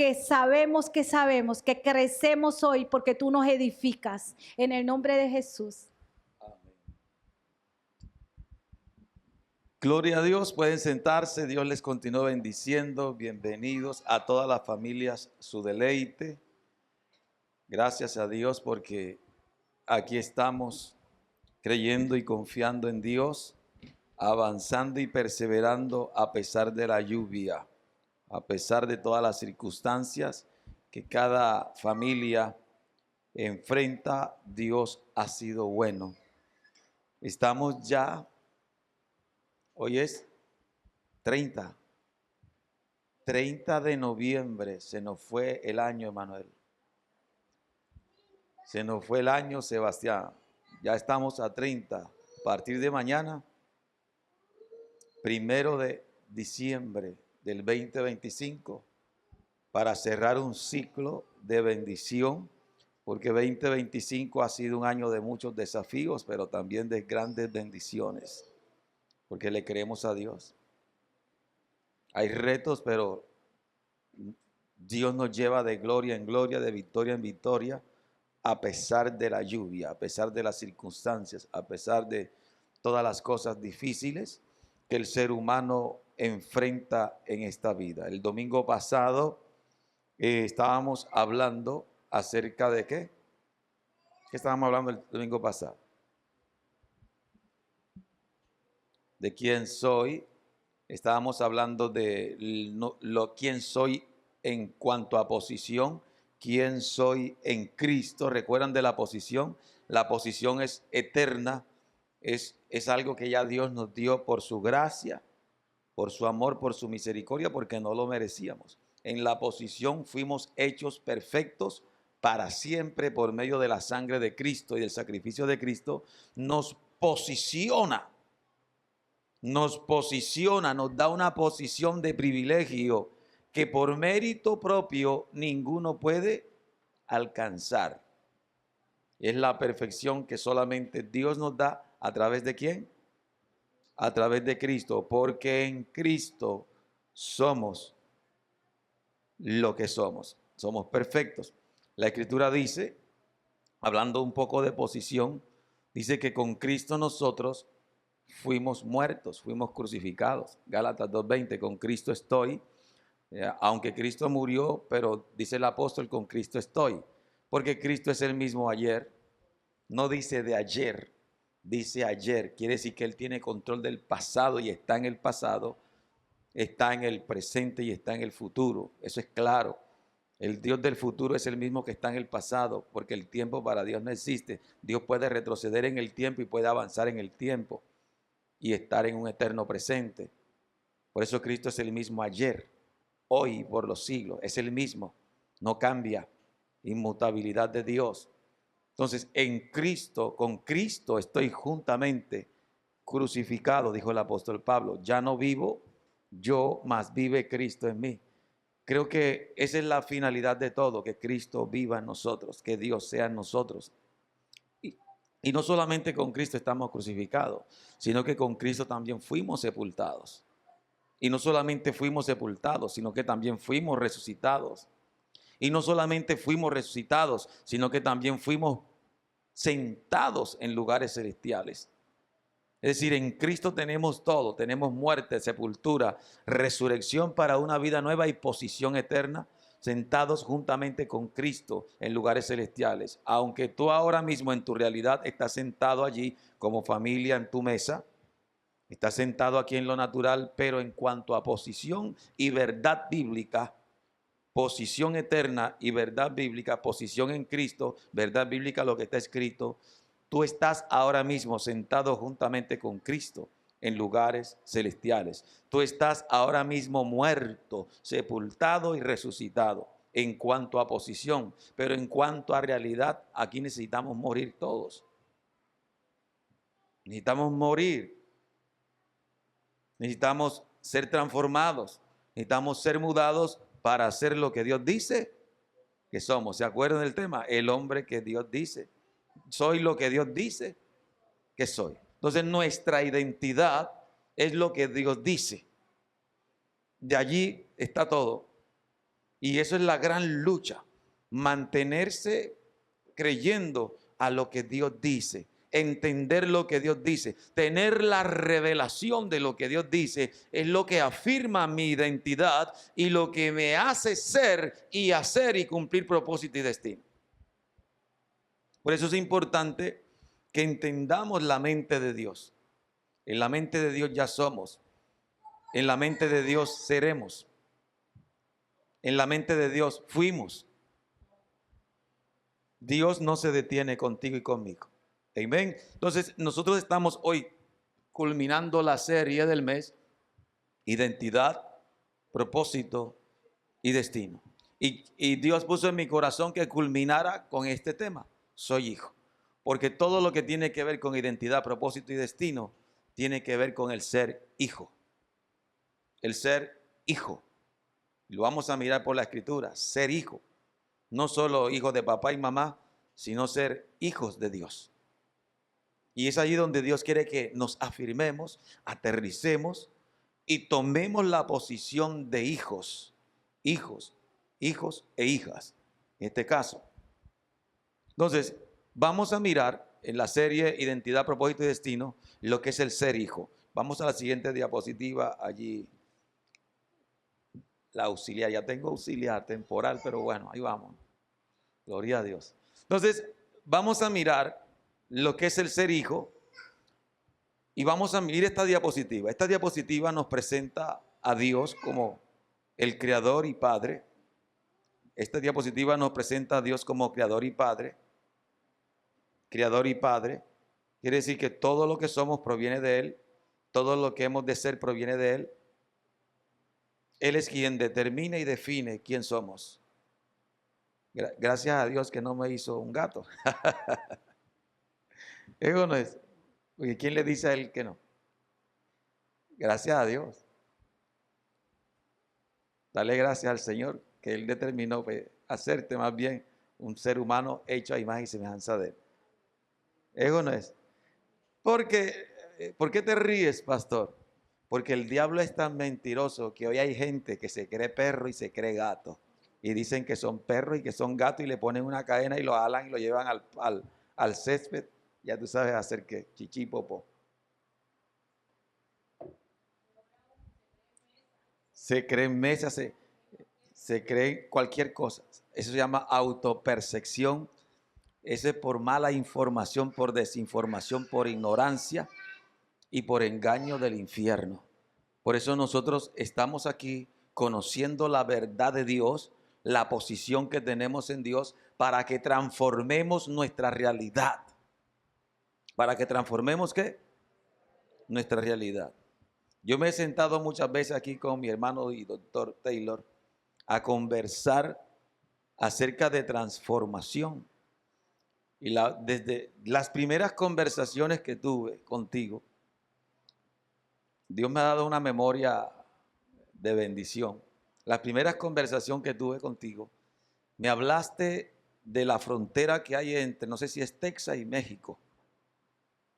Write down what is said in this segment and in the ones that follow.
porque sabemos que crecemos hoy porque tú nos edificas. En el nombre de Jesús. Gloria a Dios, pueden sentarse, Dios les continúa bendiciendo, bienvenidos a todas las familias, su deleite. Gracias a Dios porque aquí estamos creyendo y confiando en Dios, avanzando y perseverando a pesar de la lluvia, a pesar de todas las circunstancias que cada familia enfrenta. Dios ha sido bueno. Estamos ya, hoy es 30 de noviembre, se nos fue el año, Emanuel. Se nos fue el año, Sebastián. Ya estamos a 30. A partir de mañana, 1 de diciembre del 2025, para cerrar un ciclo de bendición, porque 2025 ha sido un año de muchos desafíos, pero también de grandes bendiciones, porque le creemos a Dios. Hay retos, pero Dios nos lleva de gloria en gloria, de victoria en victoria, a pesar de la lluvia, a pesar de las circunstancias, a pesar de todas las cosas difíciles que el ser humano enfrenta en esta vida. El domingo pasado estábamos hablando acerca de ¿qué? ¿Qué estábamos hablando el domingo pasado? De quién soy. Estábamos hablando de quién soy en cuanto a posición, quién soy en Cristo. ¿Recuerdan de la posición? La posición es eterna, es algo que ya Dios nos dio por su gracia, por su amor, por su misericordia, porque no lo merecíamos. En la posición fuimos hechos perfectos para siempre por medio de la sangre de Cristo y del sacrificio de Cristo. Nos posiciona, nos da una posición de privilegio que por mérito propio ninguno puede alcanzar. Es la perfección que solamente Dios nos da. ¿A través de quién? A través de Cristo, porque en Cristo somos lo que somos. Somos perfectos. La Escritura dice, hablando un poco de posición, dice que con Cristo nosotros fuimos muertos, fuimos crucificados. Gálatas 2:20, con Cristo estoy. Aunque Cristo murió, pero dice el apóstol, con Cristo estoy. Porque Cristo es el mismo ayer. No dice de ayer, dice ayer. Quiere decir que Él tiene control del pasado y está en el pasado, está en el presente y está en el futuro. Eso es claro. El Dios del futuro es el mismo que está en el pasado, porque el tiempo para Dios no existe. Dios puede retroceder en el tiempo y puede avanzar en el tiempo y estar en un eterno presente. Por eso Cristo es el mismo ayer, hoy y por los siglos. Es el mismo, no cambia. Inmutabilidad de Dios. Entonces, en Cristo, con Cristo estoy juntamente crucificado, dijo el apóstol Pablo. Ya no vivo yo, mas vive Cristo en mí. Creo que esa es la finalidad de todo, que Cristo viva en nosotros, que Dios sea en nosotros. Y no solamente con Cristo estamos crucificados, sino que con Cristo también fuimos sepultados. Y no solamente fuimos sepultados, sino que también fuimos resucitados. Y no solamente fuimos resucitados, sino que también fuimos sentados en lugares celestiales. Es decir, en Cristo tenemos todo, tenemos muerte, sepultura, resurrección para una vida nueva y posición eterna, sentados juntamente con Cristo en lugares celestiales. Aunque tú ahora mismo en tu realidad estás sentado allí como familia en tu mesa, estás sentado aquí en lo natural, pero en cuanto a posición y verdad bíblica, posición eterna y verdad bíblica, posición en Cristo, verdad bíblica, lo que está escrito, tú estás ahora mismo sentado juntamente con Cristo en lugares celestiales. Tú estás ahora mismo muerto, sepultado y resucitado en cuanto a posición, pero en cuanto a realidad, aquí necesitamos morir todos. Necesitamos morir. Necesitamos ser transformados. Necesitamos ser mudados para hacer lo que Dios dice que somos. ¿Se acuerdan del tema? El hombre que Dios dice. Soy lo que Dios dice que soy. Entonces nuestra identidad es lo que Dios dice. De allí está todo. Y eso es la gran lucha, mantenerse creyendo a lo que Dios dice, entender lo que Dios dice, tener la revelación de lo que Dios dice, es lo que afirma mi identidad y lo que me hace ser y hacer y cumplir propósito y destino. Por eso es importante que entendamos la mente de Dios. En la mente de Dios ya somos, en la mente de Dios seremos, en la mente de Dios fuimos. Dios no se detiene contigo y conmigo. Amén. Entonces, nosotros estamos hoy culminando la serie del mes, identidad, propósito y destino. Y Dios puso en mi corazón que culminara con este tema, soy hijo. Porque todo lo que tiene que ver con identidad, propósito y destino, tiene que ver con el ser hijo. El ser hijo. Lo vamos a mirar por la escritura, ser hijo. No solo hijos de papá y mamá, sino ser hijos de Dios. Y es allí donde Dios quiere que nos afirmemos, aterricemos y tomemos la posición de hijos, hijos e hijas, en este caso. Entonces, vamos a mirar en la serie Identidad, Propósito y Destino lo que es el ser hijo. Vamos a la siguiente diapositiva, allí la auxiliar. Ya tengo auxiliar temporal, pero bueno, ahí vamos. Gloria a Dios. Entonces, vamos a mirar lo que es el ser hijo y vamos a mirar esta diapositiva. Esta diapositiva nos presenta a Dios como el creador y padre. Esta diapositiva nos presenta a Dios como creador y padre. Creador y padre. Quiere decir que todo lo que somos proviene de Él. Todo lo que hemos de ser proviene de Él. Él es quien determina y define quién somos. Gracias a Dios que no me hizo un gato. Eso no es. Porque ¿quién le dice a Él que no? Gracias a Dios. Dale gracias al Señor que Él determinó hacerte más bien un ser humano hecho a imagen y semejanza de Él. Eso no es. ¿Por qué te ríes, pastor? Porque el diablo es tan mentiroso que hoy hay gente que se cree perro y se cree gato. Y dicen que son perros y que son gatos y le ponen una cadena y lo alan y lo llevan al césped. Ya tú sabes hacer que chichi popó. Se creen mesas, se creen cualquier cosa. Eso se llama autopercepción. Eso es por mala información, por desinformación, por ignorancia y por engaño del infierno. Por eso nosotros estamos aquí conociendo la verdad de Dios, la posición que tenemos en Dios, para que transformemos nuestra realidad. Para que transformemos ¿qué? Nuestra realidad. Yo me he sentado muchas veces aquí con mi hermano y doctor Taylor a conversar acerca de transformación. Y desde las primeras conversaciones que tuve contigo, Dios me ha dado una memoria de bendición. La primera conversación que tuve contigo, me hablaste de la frontera que hay entre, no sé si es Texas y México.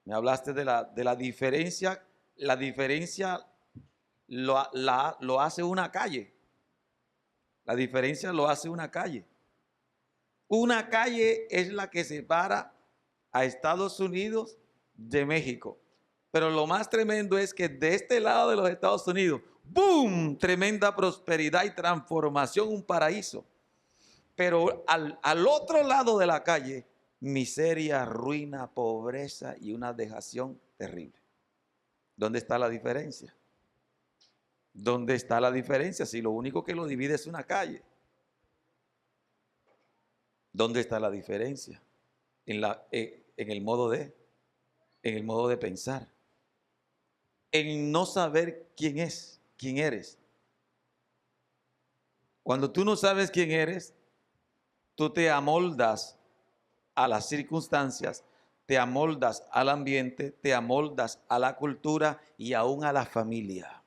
Me hablaste de la diferencia. La diferencia lo hace una calle. La diferencia lo hace una calle. Una calle es la que separa a Estados Unidos de México. Pero lo más tremendo es que de este lado de los Estados Unidos, ¡boom! Tremenda prosperidad y transformación, un paraíso. Pero al otro lado de la calle, miseria, ruina, pobreza y una dejación terrible. ¿Dónde está la diferencia? ¿Dónde está la diferencia si lo único que lo divide es una calle? ¿Dónde está la diferencia? En el modo de pensar. En no saber quién eres. Cuando tú no sabes quién eres, tú te amoldas a las circunstancias, te amoldas al ambiente, te amoldas a la cultura y aún a la familia.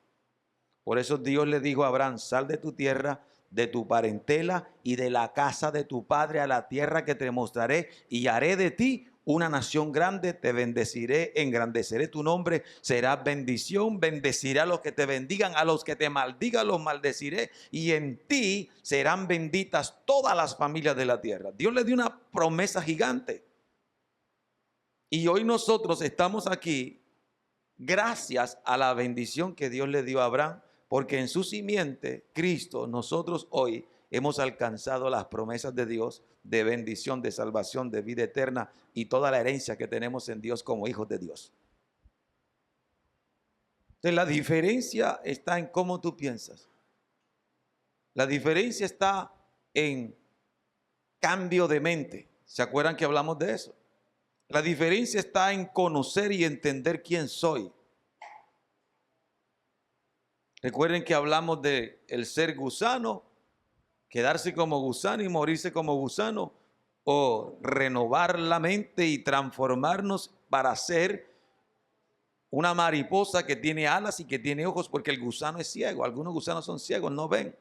Por eso Dios le dijo a Abraham, sal de tu tierra, de tu parentela y de la casa de tu padre a la tierra que te mostraré y haré de ti una nación grande, te bendeciré, engrandeceré tu nombre, serás bendición, bendeciré a los que te bendigan, a los que te maldigan los maldeciré, y en ti serán benditas todas las familias de la tierra. Dios le dio una promesa gigante. Y hoy nosotros estamos aquí gracias a la bendición que Dios le dio a Abraham, porque en su simiente, Cristo, nosotros hoy hemos alcanzado las promesas de Dios de bendición, de salvación, de vida eterna y toda la herencia que tenemos en Dios como hijos de Dios. Entonces la diferencia está en cómo tú piensas. La diferencia está en cambio de mente. ¿Se acuerdan que hablamos de eso? La diferencia está en conocer y entender quién soy. Recuerden que hablamos de el ser gusano, quedarse como gusano y morirse como gusano, o renovar la mente y transformarnos para ser una mariposa que tiene alas y que tiene ojos, porque el gusano es ciego. Algunos gusanos son ciegos, no ven.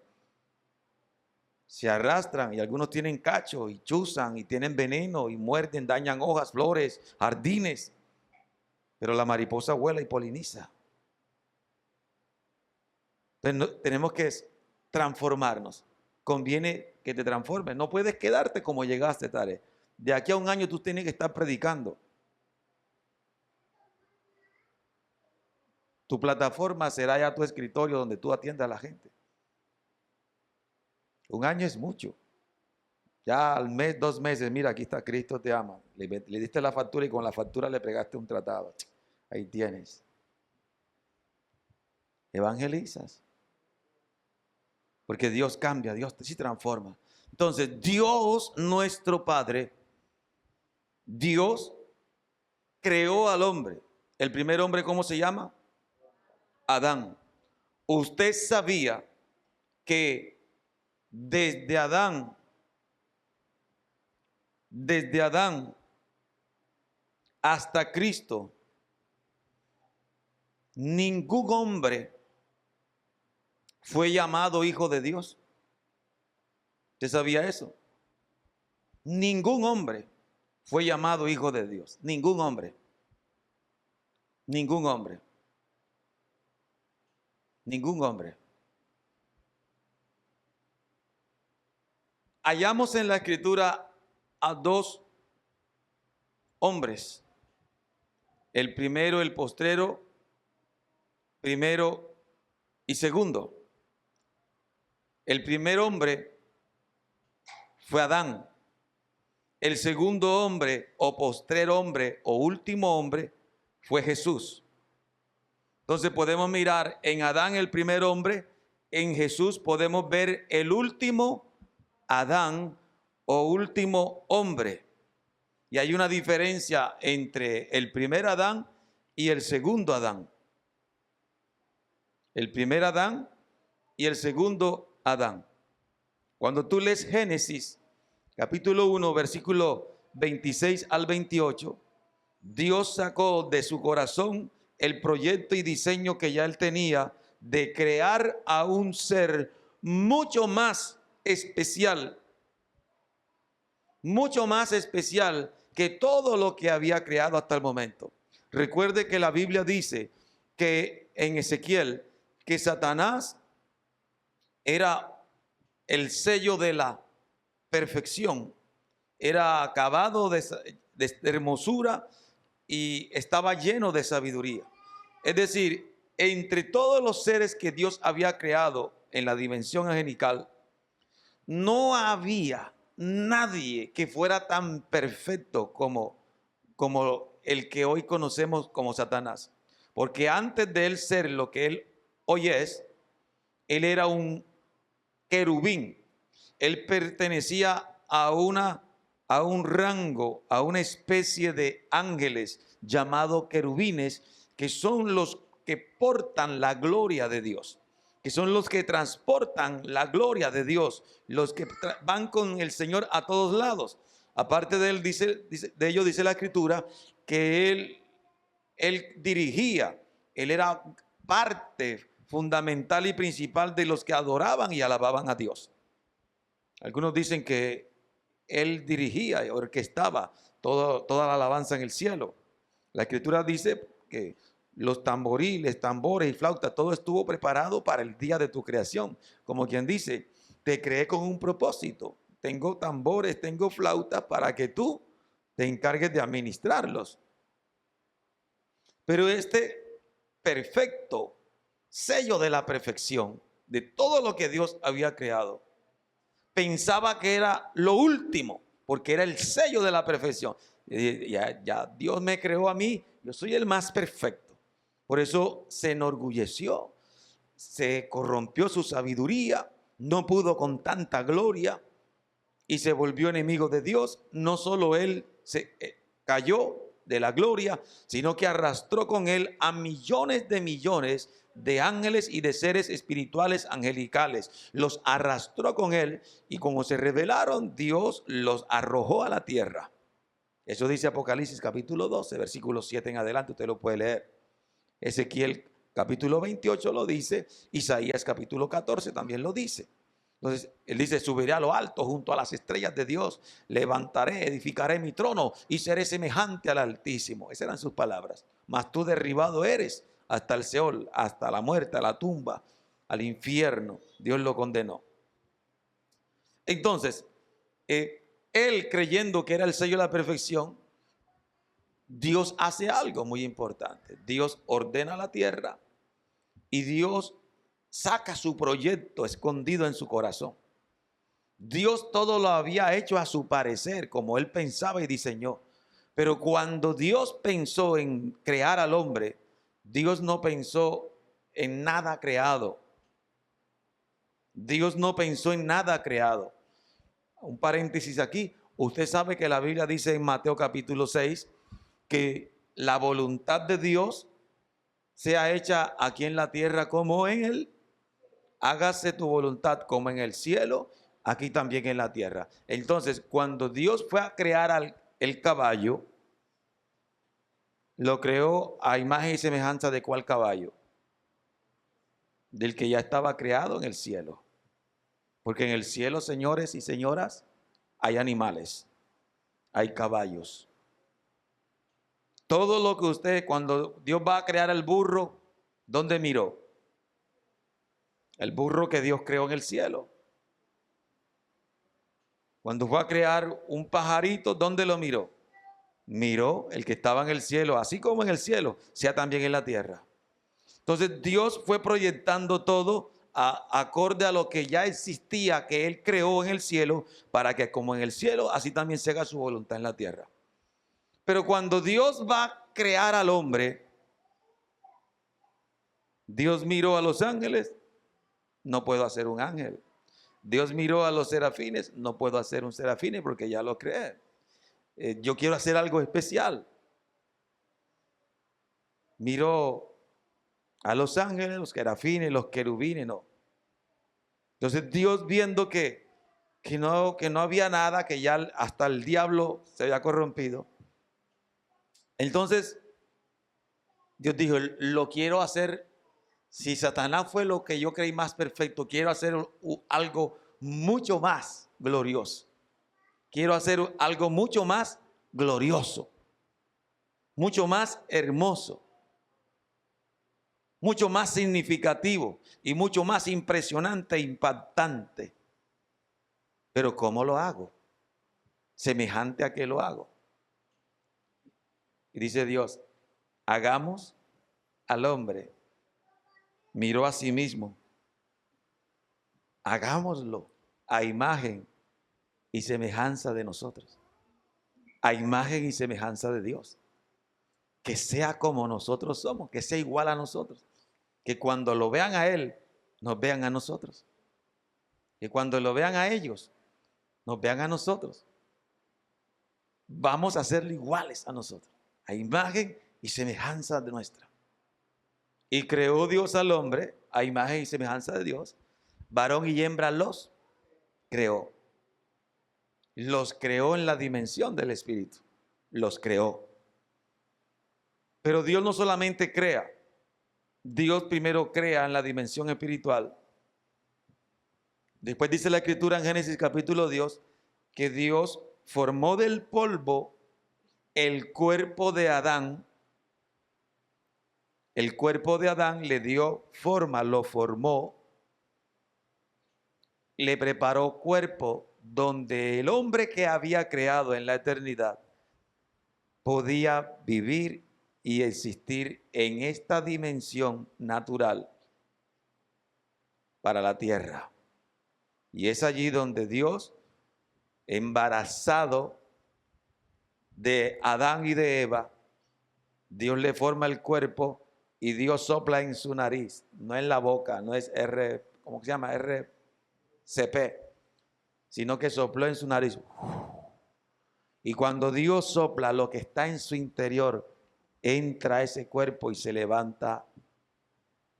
Se arrastran y algunos tienen cacho y chuzan y tienen veneno y muerden, dañan hojas, flores, jardines. Pero la mariposa vuela y poliniza. Entonces tenemos que transformarnos. Conviene que te transformes. No puedes quedarte como llegaste, Tare. De aquí a un año tú tienes que estar predicando. Tu plataforma será ya tu escritorio donde tú atiendas a la gente. Un año es mucho. Ya al mes, 2 meses, mira, aquí está, Cristo te ama. Le diste la factura y con la factura le pegaste un tratado. Ahí tienes. Evangelizas. Porque Dios cambia, Dios sí transforma. Entonces, Dios, nuestro Padre, Dios creó al hombre. El primer hombre, ¿cómo se llama? Adán. Usted sabía que desde Adán hasta Cristo, ningún hombre fue llamado hijo de Dios. ¿Usted sabía eso? Ningún hombre fue llamado hijo de Dios. Ningún hombre. Ningún hombre. Ningún hombre. Hallamos en la Escritura a 2 hombres. El primero, el postrero, primero y segundo. El primer hombre fue Adán. El segundo hombre o postrer hombre o último hombre fue Jesús. Entonces podemos mirar en Adán el primer hombre, en Jesús podemos ver el último Adán o último hombre. Y hay una diferencia entre el primer Adán y el segundo Adán. El primer Adán y el segundo Adán. Cuando tú lees Génesis, capítulo 1, versículo 26 al 28, Dios sacó de su corazón el proyecto y diseño que ya él tenía de crear a un ser mucho más especial que todo lo que había creado hasta el momento. Recuerde que la Biblia dice que en Ezequiel, que Satanás era el sello de la perfección, era acabado de hermosura y estaba lleno de sabiduría. Es decir, entre todos los seres que Dios había creado en la dimensión angelical, no había nadie que fuera tan perfecto como el que hoy conocemos como Satanás. Porque antes de él ser lo que él hoy es, él era un querubín. Él pertenecía a un rango, a una especie de ángeles llamados querubines, que son los que portan la gloria de Dios, que son los que transportan la gloria de Dios, los que van con el Señor a todos lados. Aparte de él, de ellos dice la Escritura que él dirigía, él era parte fundamental y principal de los que adoraban y alababan a Dios. Algunos dicen que Él dirigía y orquestaba toda la alabanza en el cielo. La Escritura dice que los tamboriles, tambores y flautas, todo estuvo preparado para el día de tu creación. Como quien dice, te creé con un propósito. Tengo tambores, tengo flautas para que tú te encargues de administrarlos. Pero este perfecto sello de la perfección, de todo lo que Dios había creado, pensaba que era lo último, porque era el sello de la perfección. Ya Dios me creó a mí, yo soy el más perfecto. Por eso se enorgulleció, se corrompió su sabiduría, no pudo con tanta gloria y se volvió enemigo de Dios. No solo él se cayó de la gloria, sino que arrastró con él a millones de ángeles y de seres espirituales angelicales. Los arrastró con él y como se rebelaron, Dios los arrojó a la tierra. Eso dice Apocalipsis capítulo 12, versículo 7 en adelante, usted lo puede leer. Ezequiel capítulo 28 lo dice, Isaías capítulo 14 también lo dice. Entonces, él dice, subiré a lo alto junto a las estrellas de Dios, levantaré, edificaré mi trono y seré semejante al Altísimo. Esas eran sus palabras. Mas tú derribado eres hasta el Seol, hasta la muerte, a la tumba, al infierno. Dios lo condenó. Entonces, él creyendo que era el sello de la perfección, Dios hace algo muy importante. Dios ordena la tierra y Dios saca su proyecto escondido en su corazón. Dios todo lo había hecho a su parecer, como él pensaba y diseñó. Pero cuando Dios pensó en crear al hombre, Dios no pensó en nada creado. Dios no pensó en nada creado. Un paréntesis aquí. Usted sabe que la Biblia dice en Mateo capítulo 6 que la voluntad de Dios sea hecha aquí en la tierra como en él. Hágase tu voluntad como en el cielo, aquí también en la tierra. Entonces, cuando Dios fue a crear el caballo, lo creó a imagen y semejanza de cuál caballo? Del que ya estaba creado en el cielo. Porque en el cielo, señores y señoras, hay animales, hay caballos. Todo lo que usted, cuando Dios va a crear el burro, ¿dónde miró? El burro que Dios creó en el cielo. Cuando fue a crear un pajarito, ¿dónde lo miró? Miró el que estaba en el cielo, así como en el cielo, sea también en la tierra. Entonces Dios fue proyectando todo acorde a lo que ya existía, que Él creó en el cielo, para que como en el cielo, así también se haga su voluntad en la tierra. Pero cuando Dios va a crear al hombre, Dios miró a los ángeles, no puedo hacer un ángel. Dios miró a los serafines, no puedo hacer un serafines porque ya lo creé. Yo quiero hacer algo especial. Miró a los ángeles, los serafines, los querubines, no. Entonces Dios viendo que no había nada, que ya hasta el diablo se había corrompido. Entonces Dios dijo, lo quiero hacer. Si Satanás fue lo que yo creí más perfecto, quiero hacer algo mucho más glorioso. Quiero hacer algo mucho más glorioso, mucho más hermoso, mucho más significativo y mucho más impresionante e impactante. Pero ¿cómo lo hago? Semejante a que lo hago. Y dice Dios, hagamos al hombre. Miró a sí mismo. Hagámoslo a imagen y semejanza de nosotros. A imagen y semejanza de Dios. Que sea como nosotros somos, que sea igual a nosotros. Que cuando lo vean a Él, nos vean a nosotros. Que cuando lo vean a ellos, nos vean a nosotros. Vamos a serlo iguales a nosotros. A imagen y semejanza de nuestra. Y creó Dios al hombre a imagen y semejanza de Dios. Varón y hembra los creó. Los creó en la dimensión del Espíritu. Los creó. Pero Dios no solamente crea. Dios primero crea en la dimensión espiritual. Después dice la Escritura en Génesis capítulo 2 que Dios formó del polvo el cuerpo de Adán. El cuerpo de Adán le dio forma, lo formó, le preparó cuerpo donde el hombre que había creado en la eternidad podía vivir y existir en esta dimensión natural para la tierra. Y es allí donde Dios, embarazado de Adán y de Eva, Dios le forma el cuerpo y Dios sopla en su nariz, no en la boca, no es ¿cómo se llama? RCP, sino que sopló en su nariz. Y cuando Dios sopla, lo que está en su interior entra a ese cuerpo y se levanta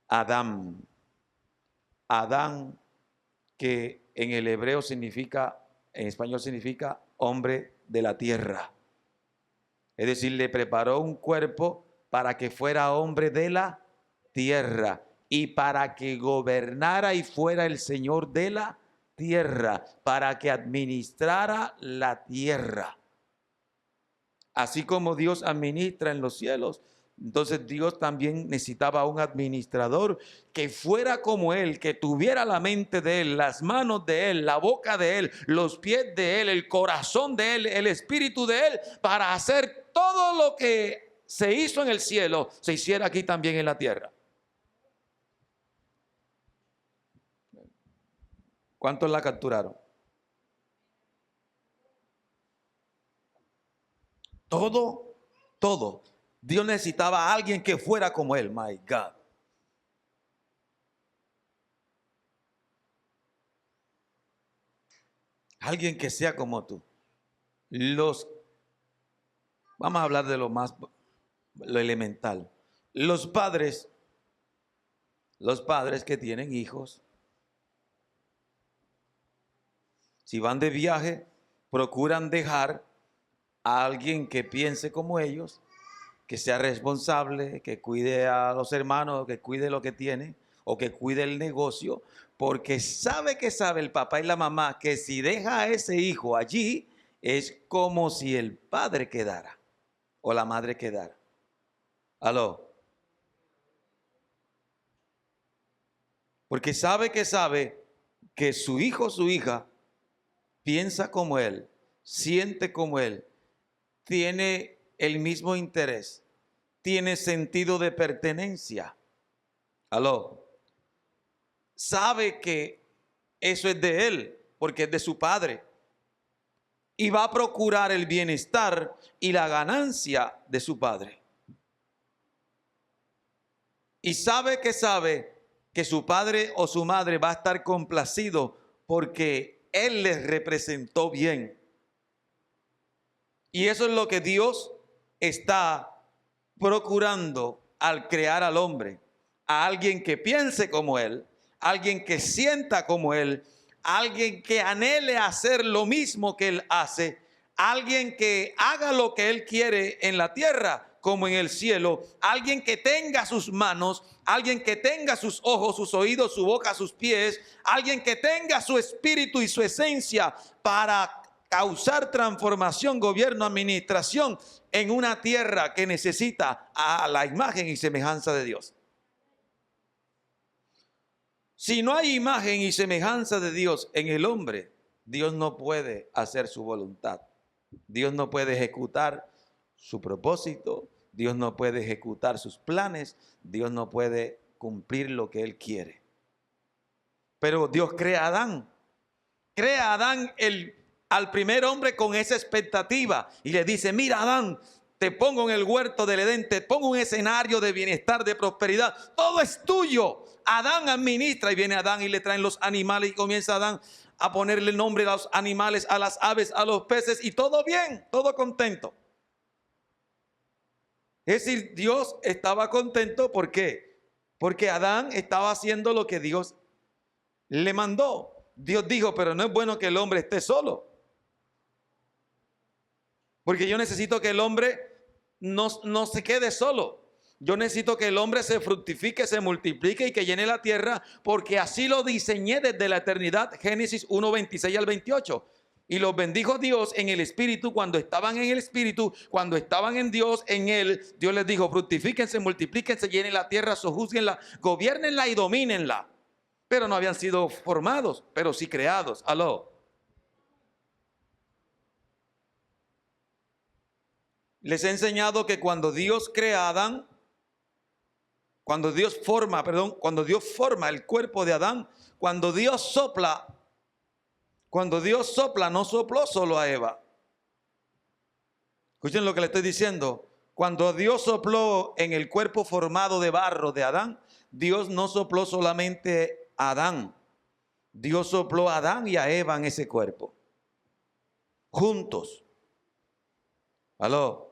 Adán. Adán, que en el hebreo significa, en español significa hombre de la tierra. Es decir, le preparó un cuerpo para que fuera hombre de la tierra y para que gobernara y fuera el Señor de la tierra, para que administrara la tierra. Así como Dios administra en los cielos, entonces Dios también necesitaba un administrador que fuera como Él, que tuviera la mente de Él, las manos de Él, la boca de Él, los pies de Él, el corazón de Él, el espíritu de Él, para hacer todo lo que se hizo en el cielo, se hiciera aquí también en la tierra. ¿Cuántos la capturaron? Todo. Dios necesitaba a alguien que fuera como Él. My God. Alguien que sea como tú. Vamos a hablar de lo elemental. Los padres que tienen hijos, si van de viaje, procuran dejar a alguien que piense como ellos, que sea responsable, que cuide a los hermanos, que cuide lo que tiene o que cuide el negocio, porque sabe el papá y la mamá que si deja a ese hijo allí es como si el padre quedara o la madre quedara. ¿Aló? Porque sabe que su hijo o su hija piensa como él, siente como él, tiene el mismo interés, tiene sentido de pertenencia. ¿Aló? Sabe que eso es de él, porque es de su padre. Y va a procurar el bienestar y la ganancia de su padre. Y sabe que su padre o su madre va a estar complacido porque él les representó bien. Y eso es lo que Dios está procurando al crear al hombre, a alguien que piense como él, alguien que sienta como él, alguien que anhele hacer lo mismo que él hace, alguien que haga lo que él quiere en la tierra como en el cielo, alguien que tenga sus manos, alguien que tenga sus ojos, sus oídos, su boca, sus pies, alguien que tenga su espíritu y su esencia para causar transformación, gobierno, administración en una tierra que necesita a la imagen y semejanza de Dios. Si no hay imagen y semejanza de Dios en el hombre, Dios no puede hacer su voluntad. Dios no puede ejecutar su propósito. Dios no puede ejecutar sus planes. Dios no puede cumplir lo que Él quiere. Pero Dios crea a Adán. Crea a Adán al primer hombre con esa expectativa. Y le dice, mira Adán, te pongo en el huerto del Edén, te pongo un escenario de bienestar, de prosperidad. Todo es tuyo. Adán administra, y viene Adán y le traen los animales y comienza Adán a ponerle nombre a los animales, a las aves, a los peces y todo bien, todo contento. Es decir, Dios estaba contento, ¿por qué? Porque Adán estaba haciendo lo que Dios le mandó. Dios dijo, pero no es bueno que el hombre esté solo. Porque yo necesito que el hombre no se quede solo. Yo necesito que el hombre se fructifique, se multiplique y que llene la tierra, porque así lo diseñé desde la eternidad. Génesis 1:26 al 28. Y los bendijo Dios en el Espíritu cuando estaban en el Espíritu, cuando estaban en Dios, en Él. Dios les dijo, fructifíquense, multiplíquense, llenen la tierra, sojúzguenla, gobiernenla y domínenla. Pero no habían sido formados, pero sí creados. Aló. Les he enseñado que cuando Dios crea a Adán, cuando Dios forma el cuerpo de Adán, cuando Dios sopla, no sopló solo a Eva. Escuchen lo que le estoy diciendo. Cuando Dios sopló en el cuerpo formado de barro de Adán, Dios no sopló solamente a Adán. Dios sopló a Adán y a Eva en ese cuerpo. Juntos. ¿Aló?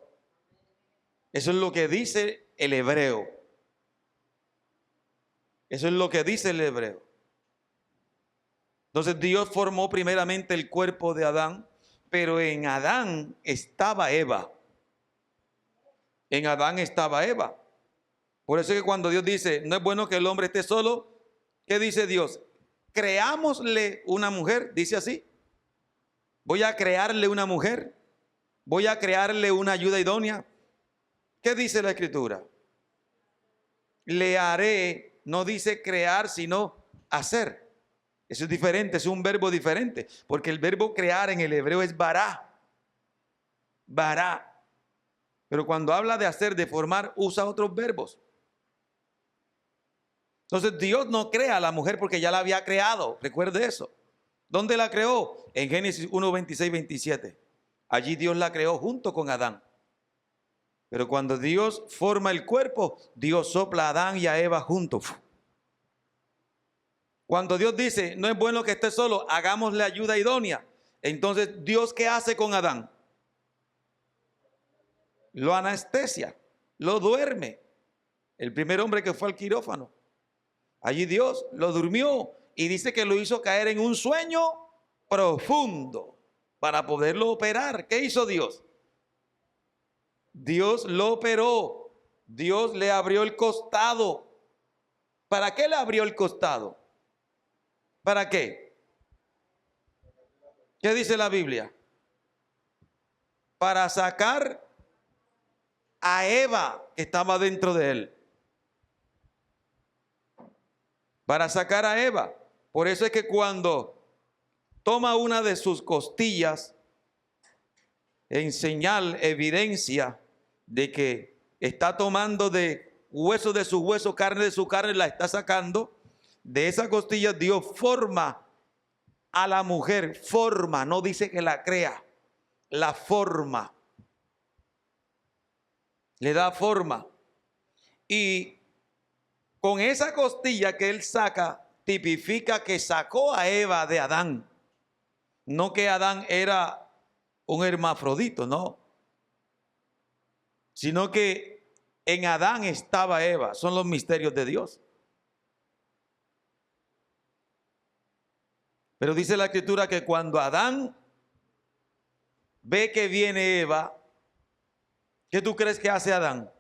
Eso es lo que dice el hebreo. Eso es lo que dice el hebreo. Entonces Dios formó primeramente el cuerpo de Adán, pero en Adán estaba Eva. En Adán estaba Eva. Por eso es que cuando Dios dice, no es bueno que el hombre esté solo, ¿qué dice Dios? Creámosle una mujer, dice así. Voy a crearle una mujer. Voy a crearle una ayuda idónea. ¿Qué dice la Escritura? Le haré, no dice crear, sino hacer. Eso es diferente, es un verbo diferente, porque el verbo crear en el hebreo es bará. Bará. Pero cuando habla de hacer, de formar, usa otros verbos. Entonces Dios no crea a la mujer porque ya la había creado. Recuerde eso. ¿Dónde la creó? En Génesis 1, 26, 27. Allí Dios la creó junto con Adán. Pero cuando Dios forma el cuerpo, Dios sopla a Adán y a Eva juntos. Cuando Dios dice, no es bueno que esté solo, hagámosle ayuda idónea. Entonces, ¿Dios qué hace con Adán? Lo anestesia, lo duerme. El primer hombre que fue al quirófano. Allí Dios lo durmió y dice que lo hizo caer en un sueño profundo para poderlo operar. ¿Qué hizo Dios? Dios lo operó. Dios le abrió el costado. ¿Para qué le abrió el costado? ¿Para qué? ¿Qué dice la Biblia? Para sacar a Eva que estaba dentro de él. Para sacar a Eva. Por eso es que cuando toma una de sus costillas en señal, evidencia de que está tomando de hueso de su hueso, carne de su carne, la está sacando. De esa costilla Dios forma a la mujer, forma, no dice que la crea, la forma. Le da forma. Y con esa costilla que él saca, tipifica que sacó a Eva de Adán. No que Adán era un hermafrodito, no. Sino que en Adán estaba Eva. Son los misterios de Dios. Pero dice la Escritura que cuando Adán ve que viene Eva, ¿qué tú crees que hace Adán?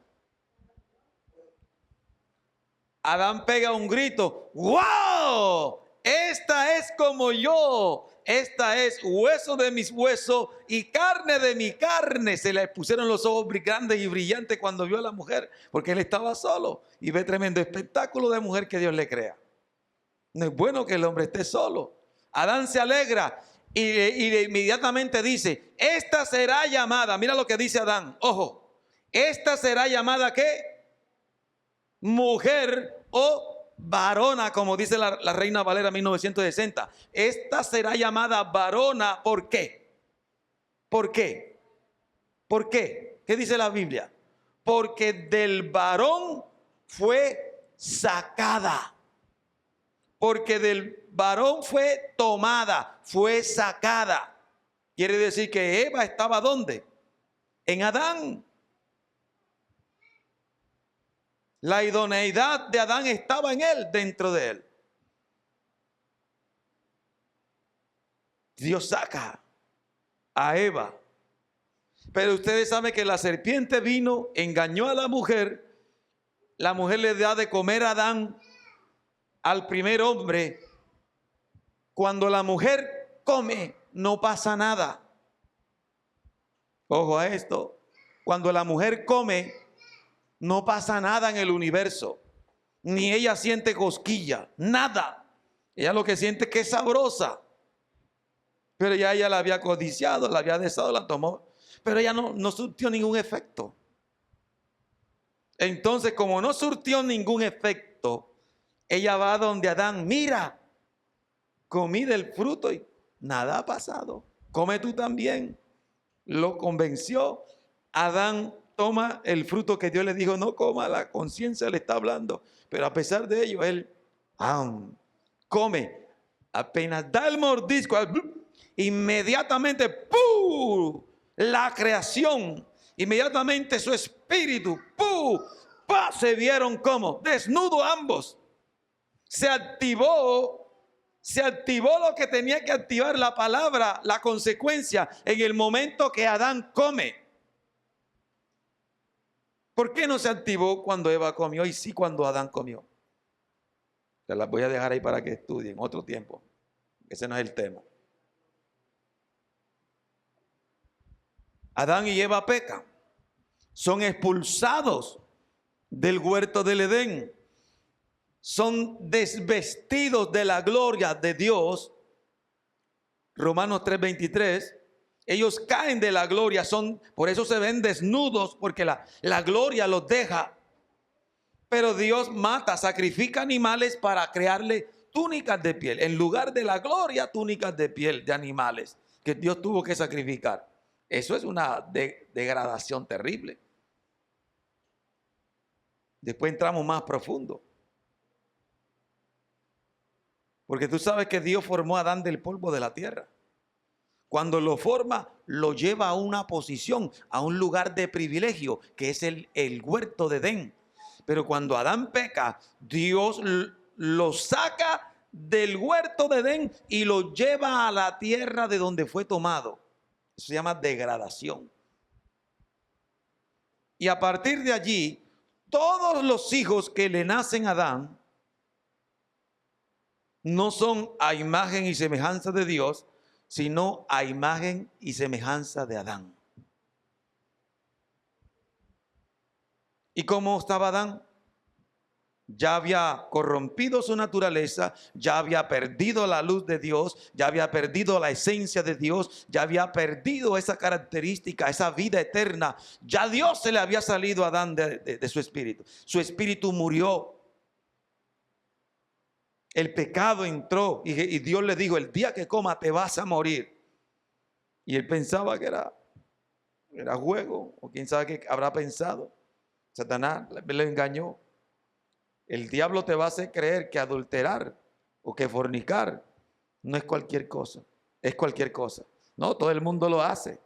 Adán pega un grito. ¡Wow! Esta es como yo. Esta es hueso de mis huesos y carne de mi carne. Se le pusieron los ojos grandes y brillantes cuando vio a la mujer, porque él estaba solo y ve tremendo espectáculo de mujer que Dios le crea. No es bueno que el hombre esté solo. Adán se alegra y inmediatamente dice, esta será llamada, mira lo que dice Adán, ojo, esta será llamada ¿qué? Mujer o varona, como dice la Reina Valera 1960. Esta será llamada varona, ¿por qué? ¿Por qué? ¿Por qué? ¿Qué dice la Biblia? Porque del varón fue sacada. Porque del varón fue tomada, fue sacada. Quiere decir que Eva estaba ¿dónde? En Adán. La idoneidad de Adán estaba en él, dentro de él. Dios saca a Eva. Pero ustedes saben que la serpiente vino, engañó a la mujer le da de comer a Adán, al primer hombre. Cuando la mujer come no pasa nada. Ojo a esto. Cuando la mujer come, no pasa nada en el universo. Ni ella siente cosquilla, nada. Ella lo que siente es que es sabrosa. Pero ya ella la había codiciado, la había deseado, la tomó. Pero ella no surtió ningún efecto. Entonces, como no surtió ningún efecto, ella va donde Adán. Mira, comí del fruto y nada ha pasado. Come tú también. Lo convenció. Adán toma el fruto que Dios le dijo no coma, la conciencia le está hablando. Pero a pesar de ello, él come. Apenas da el mordisco, inmediatamente ¡pum! La creación, inmediatamente su espíritu ¡pum! ¡Pah! Se vieron como desnudos ambos. Se activó lo que tenía que activar la palabra, la consecuencia, en el momento que Adán come. ¿Por qué no se activó cuando Eva comió y sí cuando Adán comió? Se las voy a dejar ahí para que estudien otro tiempo. Ese no es el tema. Adán y Eva pecan. Son expulsados del huerto del Edén. Son desvestidos de la gloria de Dios. Romanos 3:23. Ellos caen de la gloria, por eso se ven desnudos, porque la gloria los deja. Pero Dios mata, sacrifica animales para crearle túnicas de piel. En lugar de la gloria, túnicas de piel de animales que Dios tuvo que sacrificar. Eso es una degradación terrible. Después entramos más profundo. Porque tú sabes que Dios formó a Adán del polvo de la tierra. Cuando lo forma, lo lleva a una posición, a un lugar de privilegio, que es el huerto de Edén. Pero cuando Adán peca, Dios lo saca del huerto de Edén y lo lleva a la tierra de donde fue tomado. Eso se llama degradación. Y a partir de allí, todos los hijos que le nacen a Adán no son a imagen y semejanza de Dios, sino a imagen y semejanza de Adán. ¿Y cómo estaba Adán? Ya había corrompido su naturaleza, ya había perdido la luz de Dios, ya había perdido la esencia de Dios, ya había perdido esa característica, esa vida eterna. Ya Dios se le había salido a Adán de su espíritu. Su espíritu murió. El pecado entró y Dios le dijo, el día que coma te vas a morir. Y él pensaba que era juego, o quién sabe qué habrá pensado. Satanás le engañó. El diablo te va a hacer creer que adulterar o que fornicar no es cualquier cosa, es cualquier cosa. No, todo el mundo lo hace,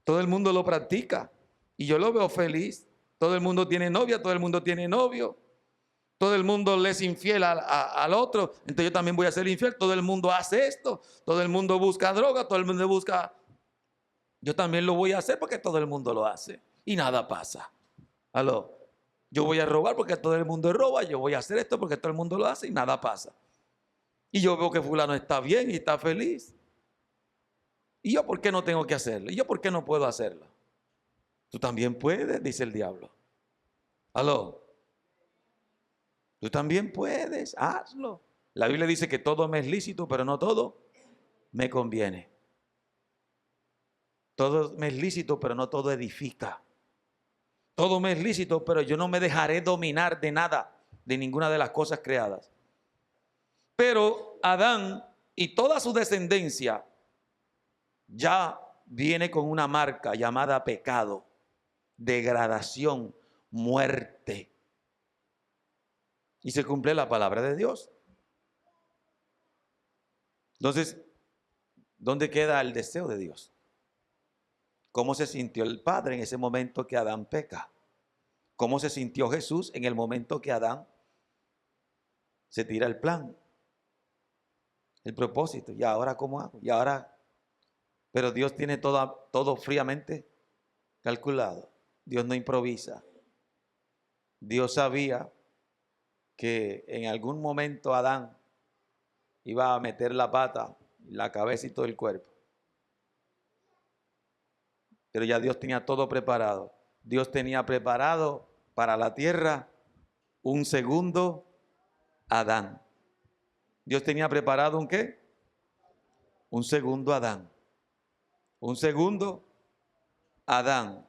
todo el mundo lo practica y yo lo veo feliz. Todo el mundo tiene novia, todo el mundo tiene novio. Todo el mundo le es infiel al otro, entonces yo también voy a ser infiel. Todo el mundo hace esto, todo el mundo busca droga, todo el mundo busca. Yo también lo voy a hacer porque todo el mundo lo hace y nada pasa. ¿Aló? Yo voy a robar porque todo el mundo roba, yo voy a hacer esto porque todo el mundo lo hace y nada pasa. Y yo veo que fulano está bien y está feliz. ¿Y yo por qué no tengo que hacerlo? ¿Y yo por qué no puedo hacerlo? Tú también puedes, dice el diablo. ¿Aló? Tú también puedes, hazlo. La Biblia dice que todo me es lícito, pero no todo me conviene. Todo me es lícito, pero no todo edifica. Todo me es lícito, pero yo no me dejaré dominar de nada, de ninguna de las cosas creadas. Pero Adán y toda su descendencia ya viene con una marca llamada pecado, degradación, muerte. Y se cumple la palabra de Dios. Entonces, ¿dónde queda el deseo de Dios? ¿Cómo se sintió el Padre en ese momento que Adán peca? ¿Cómo se sintió Jesús en el momento que Adán se tira el plan? El propósito. ¿Y ahora cómo hago? Y ahora, pero Dios tiene todo fríamente calculado. Dios no improvisa. Dios sabía que en algún momento Adán iba a meter la pata la cabeza y todo el cuerpo. Pero ya Dios tenía todo preparado. Dios tenía preparado para la tierra un segundo Adán. Dios tenía preparado ¿un qué? Un segundo Adán. Un segundo Adán.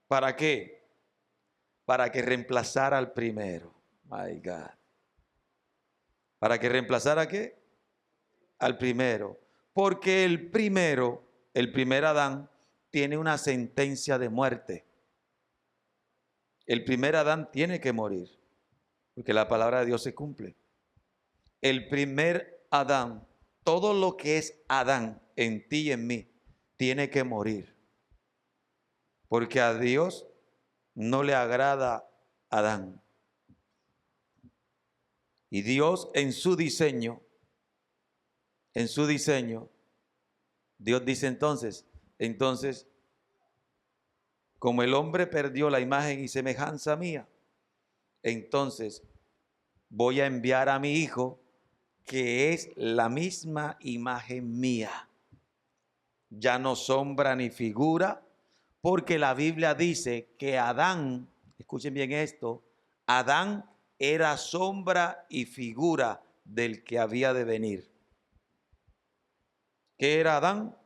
¿Para qué? Para que reemplazara al primero. My God. ¿Para que reemplazara qué? Al primero. Porque el primer Adán, tiene una sentencia de muerte. El primer Adán tiene que morir. Porque la palabra de Dios se cumple. El primer Adán, todo lo que es Adán en ti y en mí, tiene que morir. Porque a Dios no le agrada Adán. Y Dios en su diseño, Dios dice entonces, como el hombre perdió la imagen y semejanza mía, entonces voy a enviar a mi hijo, que es la misma imagen mía. Ya no sombra ni figura, porque la Biblia dice que Adán, escuchen bien esto, Adán era sombra y figura del que había de venir. ¿Qué era Adán?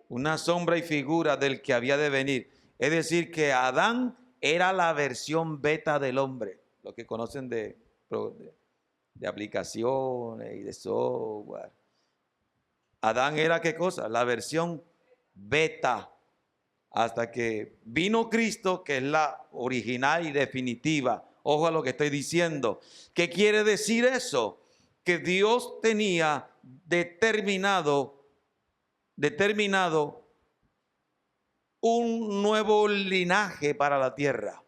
Una sombra y figura del que había de venir. Es decir, que Adán era la versión beta del hombre. Lo que conocen de aplicaciones y de software. Adán era ¿qué cosa? La versión beta. Hasta que vino Cristo, que es la original y definitiva. Ojo a lo que estoy diciendo. ¿Qué quiere decir eso? Que Dios tenía determinado un nuevo linaje para la tierra.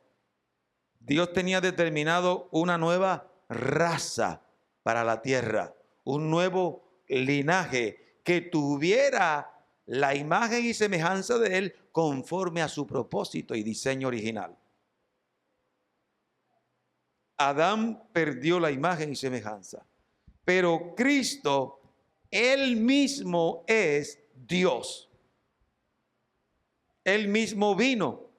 Dios tenía determinado una nueva raza para la tierra, un nuevo linaje que tuviera la imagen y semejanza de Él conforme a su propósito y diseño original. Adán perdió la imagen y semejanza, pero Cristo, Él mismo es Dios. Él mismo vino.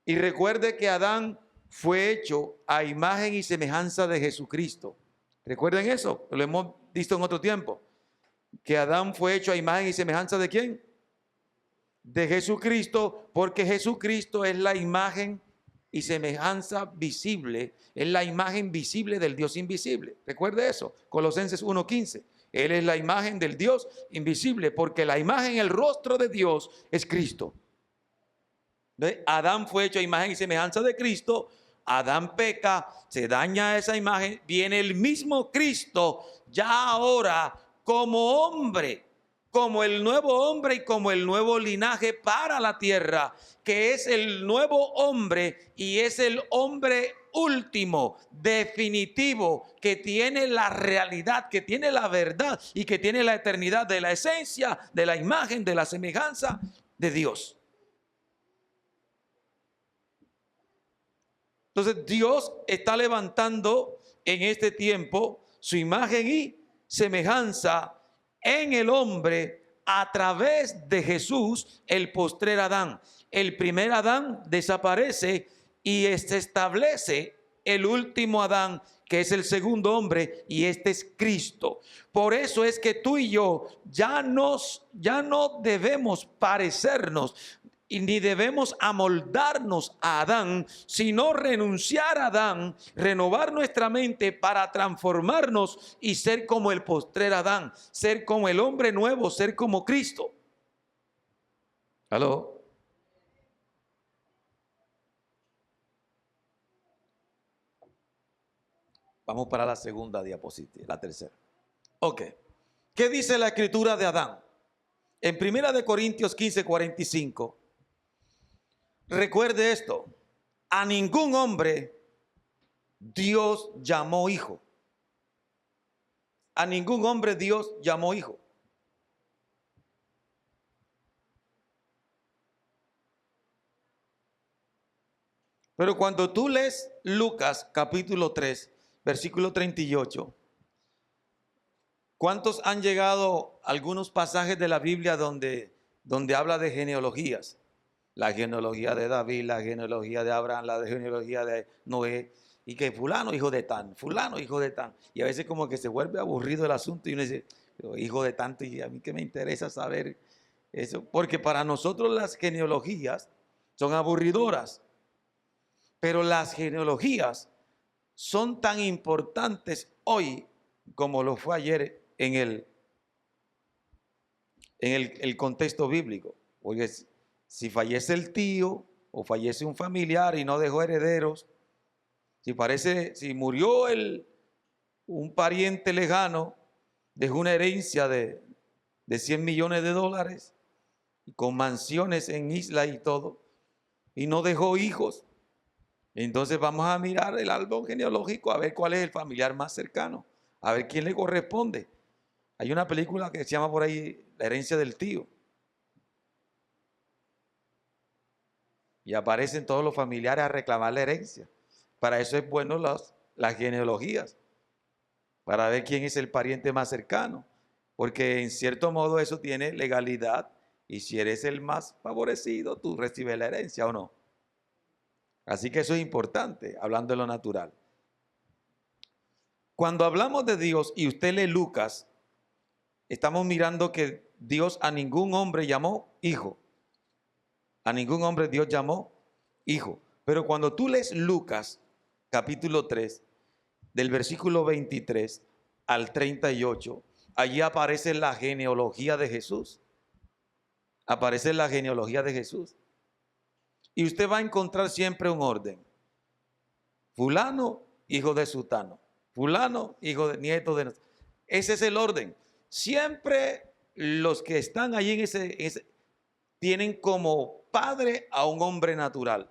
Y recuerde que Adán fue hecho a imagen y semejanza de Jesucristo. ¿Recuerden eso? Lo hemos visto en otro tiempo. Que Adán fue hecho a imagen y semejanza ¿de quién? De Jesucristo, porque Jesucristo es la imagen y semejanza visible, es la imagen visible del Dios invisible. Recuerde eso, Colosenses 1:15. Él es la imagen del Dios invisible, porque la imagen, el rostro de Dios es Cristo. Entonces, Adán fue hecho a imagen y semejanza de Cristo. Adán peca, se daña esa imagen. Viene el mismo Cristo ya ahora como hombre, como el nuevo hombre y como el nuevo linaje para la tierra, que es el nuevo hombre y es el hombre último, definitivo, que tiene la realidad, que tiene la verdad y que tiene la eternidad de la esencia, de la imagen, de la semejanza de Dios. Entonces Dios está levantando en este tiempo su imagen y semejanza en el hombre a través de Jesús, el postrer Adán. El primer Adán desaparece y se establece el último Adán, que es el segundo hombre, y este es Cristo. Por eso es que tú y yo ya no debemos parecernos y ni debemos amoldarnos a Adán, sino renunciar a Adán, renovar nuestra mente para transformarnos y ser como el postrer Adán, ser como el hombre nuevo, ser como Cristo. ¿Aló? Vamos para la segunda diapositiva, la tercera. Ok. ¿Qué dice la escritura de Adán? En 1 Corintios 15:45. Recuerde esto, a ningún hombre Dios llamó hijo. A ningún hombre Dios llamó hijo. Pero cuando tú lees Lucas capítulo 3, versículo 38, ¿Cuántos han llegado a algunos pasajes de la Biblia donde habla de genealogías? La genealogía de David, la genealogía de Abraham, la genealogía de Noé, y que fulano hijo de tan, fulano hijo de tan. Y a veces como que se vuelve aburrido el asunto y uno dice, pero hijo de tanto, y a mí que me interesa saber eso. Porque para nosotros las genealogías son aburridoras, pero las genealogías son tan importantes hoy como lo fue ayer en el contexto bíblico. Porque si fallece el tío o fallece un familiar y no dejó herederos, si murió un pariente lejano, dejó una herencia de 100 millones de dólares, y con mansiones en isla y todo, y no dejó hijos, entonces vamos a mirar el árbol genealógico a ver cuál es el familiar más cercano, a ver quién le corresponde. Hay una película que se llama por ahí La herencia del tío. Y aparecen todos los familiares a reclamar la herencia. Para eso es bueno las genealogías, para ver quién es el pariente más cercano, porque en cierto modo eso tiene legalidad, y si eres el más favorecido, tú recibes la herencia o no. Así que eso es importante, hablando de lo natural. Cuando hablamos de Dios y usted lee Lucas, estamos mirando que Dios a ningún hombre llamó hijo. A ningún hombre Dios llamó hijo. Pero cuando tú lees Lucas, capítulo 3, del versículo 23 al 38, allí aparece la genealogía de Jesús. Aparece la genealogía de Jesús. Y usted va a encontrar siempre un orden. Fulano, hijo de Sutano. Fulano, hijo de nieto de... Ese es el orden. Siempre los que están allí en ese tienen como padre a un hombre natural.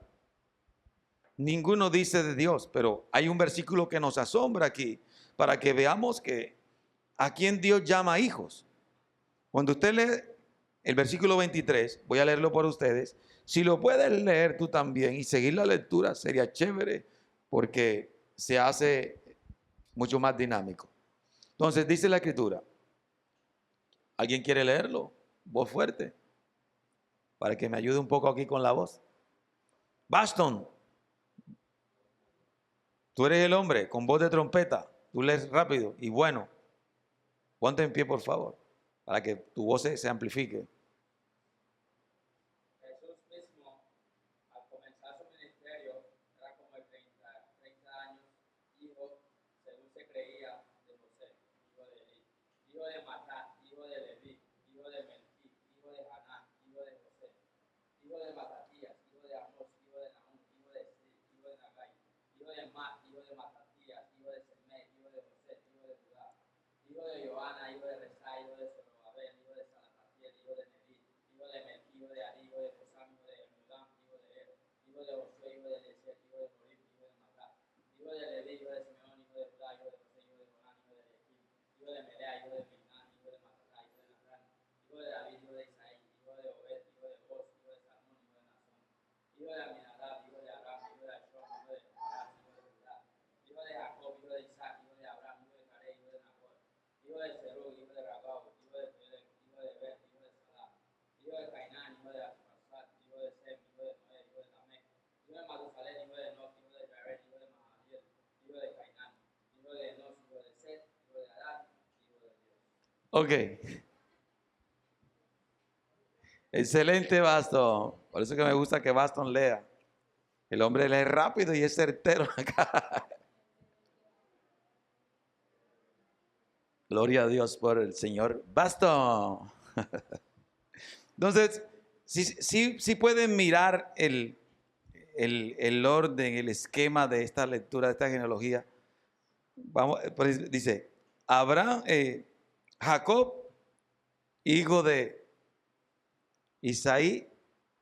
Ninguno dice de Dios, pero hay un versículo que nos asombra aquí para que veamos que a quién Dios llama hijos. Cuando usted lee el versículo 23, voy a leerlo por ustedes. Si lo puedes leer tú también y seguir la lectura, sería chévere porque se hace mucho más dinámico. Entonces dice la escritura. ¿Alguien quiere leerlo? Voz fuerte, para que me ayude un poco aquí con la voz. Baston, tú eres el hombre con voz de trompeta. Tú lees rápido y bueno. Ponte en pie, por favor, para que tu voz se amplifique. Jesús mismo, al comenzar su ministerio, era como de 30 años, hijo, según se creía, de José, hijo de Eli, hijo de Matat, hijo de Leví, hijo de Melquí, hijo de Haná, hijo de José, hijo de Matatías, hijo de Amós, hijo de Nahum, hijo de Esri, hijo de Nagai, hijo de Mat, hijo de Matatías, hijo de Semei, hijo de José, hijo de Judá, hijo de Joana, hijo de Resá, hijo de Zorobabel, hijo de Salatiel, hijo de Nerí, hijo de Melquí, hijo de Ari, hijo de Josam, hijo de Emulam, hijo de Er, hijo de Josué, hijo de Eliezer, hijo de Jorim, hijo de Matat, hijo de Leví, hijo de Simeón, hijo de Judá, hijo de José, hijo de Jonán, hijo de Eliakim, hijo de Melea, hijo de Milnán, hijo de Matatá, hijo de Natán, hijo de David, hijo de Isaí, hijo de Obed, hijo de Boz, hijo de Salmón, hijo de Nazón, hijo de Aminadab, hijo de Aram, hijo de Ashon, hijo de Joás, hijo de Judá, hijo de Jacob, hijo de Isaac, hijo de Abraham, hijo de Carey, hijo de Nahor, hijo de Serug, hijo de Rabau, hijo de Pelec, hijo de Bet, hijo de Salah, hijo de Cainán, hijo de Arfaxad, hijo de Sem, hijo de Noé, hijo de Lamec, hijo de Matusalén, hijo de Enoch, hijo de Jared, hijo de Mahaliel, hijo de Cainán, hijo de Enos, hijo de Set, hijo de Adán, hijo de Dios. Ok. Excelente, Baston. Por eso que me gusta que Baston lea. El hombre lee rápido y es certero acá. Gloria a Dios por el señor Baston. Entonces, sí pueden mirar el orden, el esquema de esta lectura, de esta genealogía. Vamos, pues dice, Abraham, Jacob, hijo de Isaí,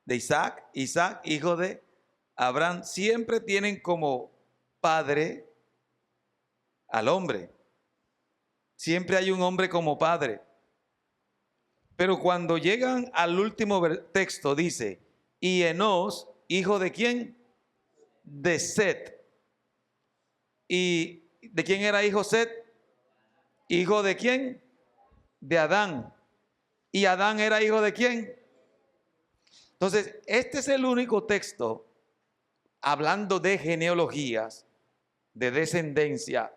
de Isaac, hijo de Abraham, siempre tienen como padre al hombre. Siempre hay un hombre como padre. Pero cuando llegan al último texto dice, y Enos, hijo de quién? De Set. ¿Y de quién era hijo Set? ¿Hijo de quién? de Adán. ¿Y Adán era hijo de quién? Entonces, este es el único texto hablando de genealogías, de descendencia,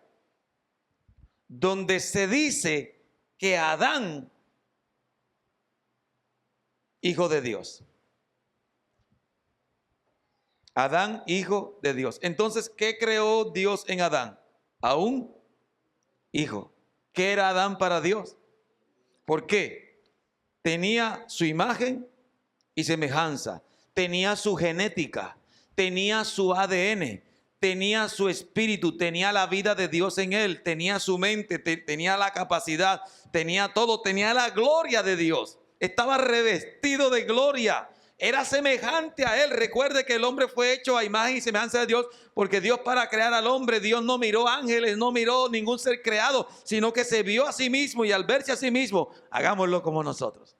donde se dice que Adán, hijo de Dios. Adán, hijo de Dios. Entonces, ¿qué creó Dios en Adán? A un hijo. ¿Qué era Adán para Dios? ¿Por qué? Tenía su imagen y semejanza, tenía su genética, tenía su ADN, tenía su espíritu, tenía la vida de Dios en él, tenía su mente, tenía la capacidad, tenía todo, tenía la gloria de Dios. Estaba revestido de gloria. Era semejante a él. Recuerde que el hombre fue hecho a imagen y semejanza de Dios, porque Dios, para crear al hombre, Dios no miró ángeles, no miró ningún ser creado, sino que se vio a sí mismo, y al verse a sí mismo, hagámoslo como nosotros.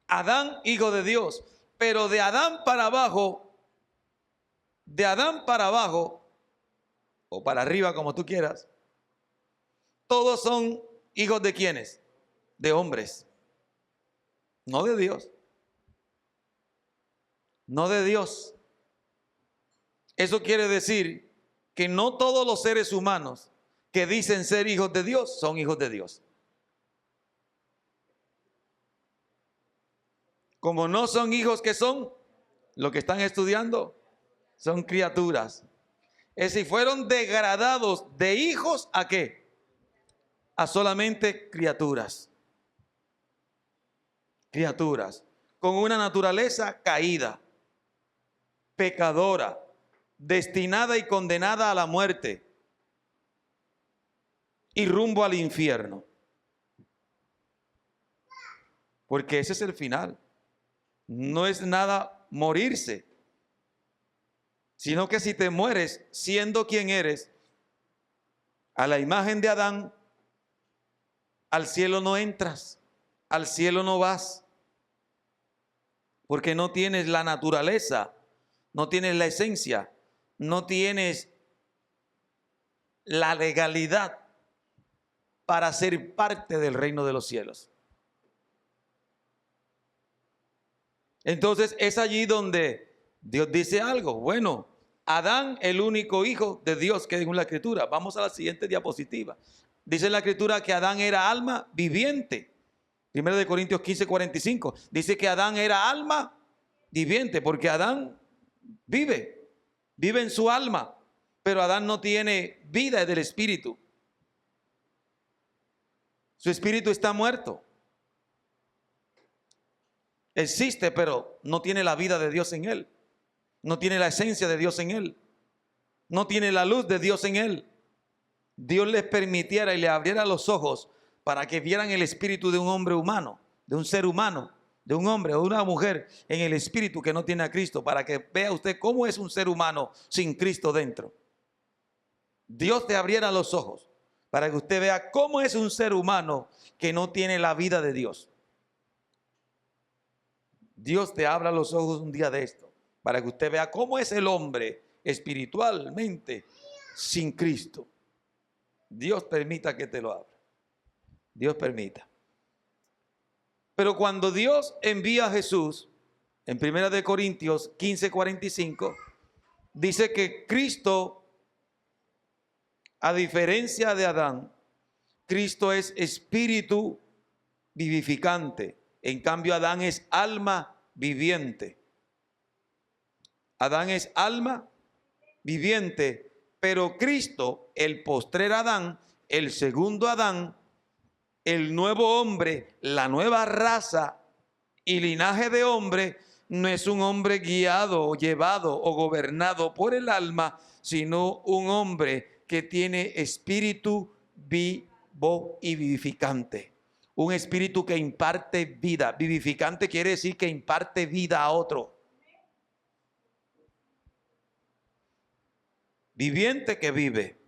Adán, hijo de Dios. Pero de Adán para abajo, o para arriba, como tú quieras, todos son hijos de ¿quiénes? De hombres. No de Dios. No de Dios. Eso quiere decir que no todos los seres humanos que dicen ser hijos de Dios son hijos de Dios. Como no son hijos, que son los que están estudiando, son criaturas. Es decir, fueron degradados de hijos ¿a qué? A solamente criaturas. Criaturas con una naturaleza caída, pecadora, destinada y condenada a la muerte y rumbo al infierno. Porque ese es el final. No es nada morirse, sino que si te mueres siendo quien eres, a la imagen de Adán, al cielo no entras, al cielo no vas, porque no tienes la naturaleza, no tienes la esencia, no tienes la legalidad para ser parte del reino de los cielos. Entonces es allí donde Dios dice algo. Bueno, Adán, el único hijo de Dios que según la escritura. Vamos a la siguiente diapositiva. Dice la escritura que Adán era alma viviente. 1 Corintios 15:45. Dice que Adán era alma viviente, porque Adán vive en su alma, pero Adán no tiene vida del espíritu. Su espíritu está muerto. Existe, pero no tiene la vida de Dios en él. No tiene la esencia de Dios en él. No tiene la luz de Dios en él. Dios les permitiera y le abriera los ojos para que vieran el espíritu de un hombre humano, de un ser humano, de un hombre o una mujer en el espíritu que no tiene a Cristo, para que vea usted cómo es un ser humano sin Cristo dentro. Dios te abriera los ojos para que usted vea cómo es un ser humano que no tiene la vida de Dios. Dios te abra los ojos un día de esto, para que usted vea cómo es el hombre espiritualmente sin Cristo. Dios permita que te lo abra. Dios permita. Pero cuando Dios envía a Jesús, en 1 Corintios 15:45, dice que Cristo, a diferencia de Adán, Cristo es espíritu vivificante. En cambio, Adán es alma viviente. Adán es alma viviente, pero Cristo, el postrer Adán, el segundo Adán, el nuevo hombre, la nueva raza y linaje de hombre, no es un hombre guiado o llevado o gobernado por el alma, sino un hombre que tiene espíritu vivo y vivificante. Un espíritu que imparte vida. Vivificante quiere decir que imparte vida a otro. Viviente que vive,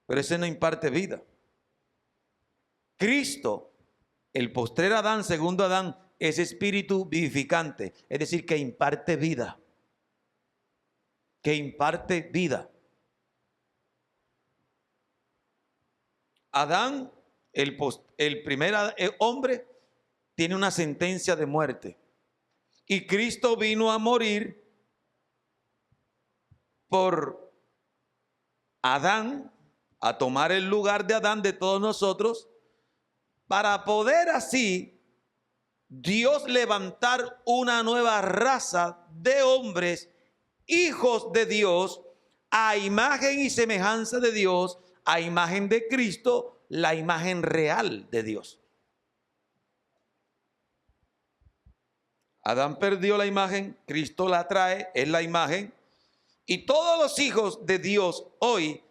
pero ese no imparte vida. Cristo, el postrer Adán, segundo Adán, es espíritu vivificante, es decir, que imparte vida. Que imparte vida. Adán, el primer hombre, tiene una sentencia de muerte. Y Cristo vino a morir por Adán, a tomar el lugar de Adán de todos nosotros, para poder así Dios levantar una nueva raza de hombres, hijos de Dios, a imagen y semejanza de Dios, a imagen de Cristo, la imagen real de Dios. Adán perdió la imagen, Cristo la trae, es la imagen. Y todos los hijos de Dios hoy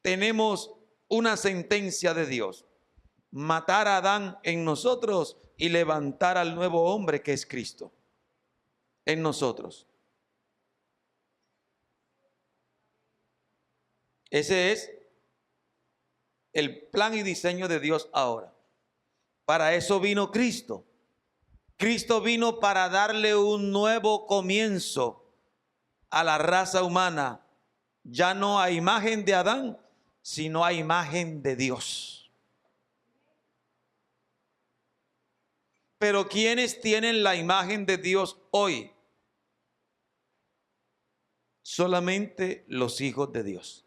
tenemos una sentencia de Dios: matar a Adán en nosotros y levantar al nuevo hombre que es Cristo en nosotros. Ese es el plan y diseño de Dios ahora. Para eso vino Cristo. Cristo vino para darle un nuevo comienzo a la raza humana, ya no a imagen de Adán, sino a imagen de Dios. Pero ¿quiénes tienen la imagen de Dios hoy? Solamente los hijos de Dios.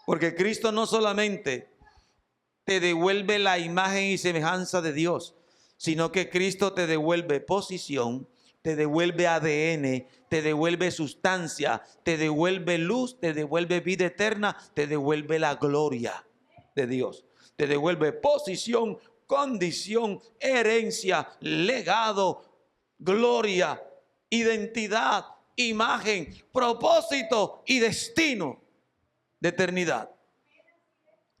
Porque Cristo no solamente te devuelve la imagen y semejanza de Dios, sino que Cristo te devuelve posición, te devuelve ADN, te devuelve sustancia, te devuelve luz, te devuelve vida eterna, te devuelve la gloria de Dios. Te devuelve posición, condición, herencia, legado, gloria, identidad, imagen, propósito y destino de eternidad.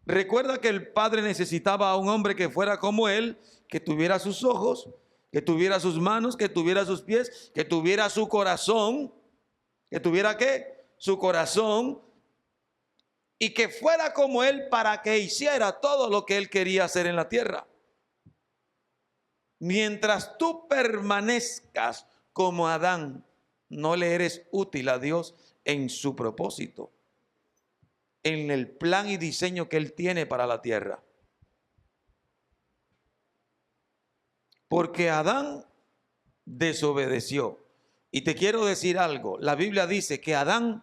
Recuerda que el Padre necesitaba a un hombre que fuera como él, que tuviera sus ojos, que tuviera sus manos, que tuviera sus pies, que tuviera su corazón, que tuviera ¿qué? Su corazón, y que fuera como él para que hiciera todo lo que él quería hacer en la tierra. Mientras tú permanezcas como Adán, no le eres útil a Dios en su propósito, en el plan y diseño que él tiene para la tierra. Porque Adán desobedeció. Y te quiero decir algo, la Biblia dice que Adán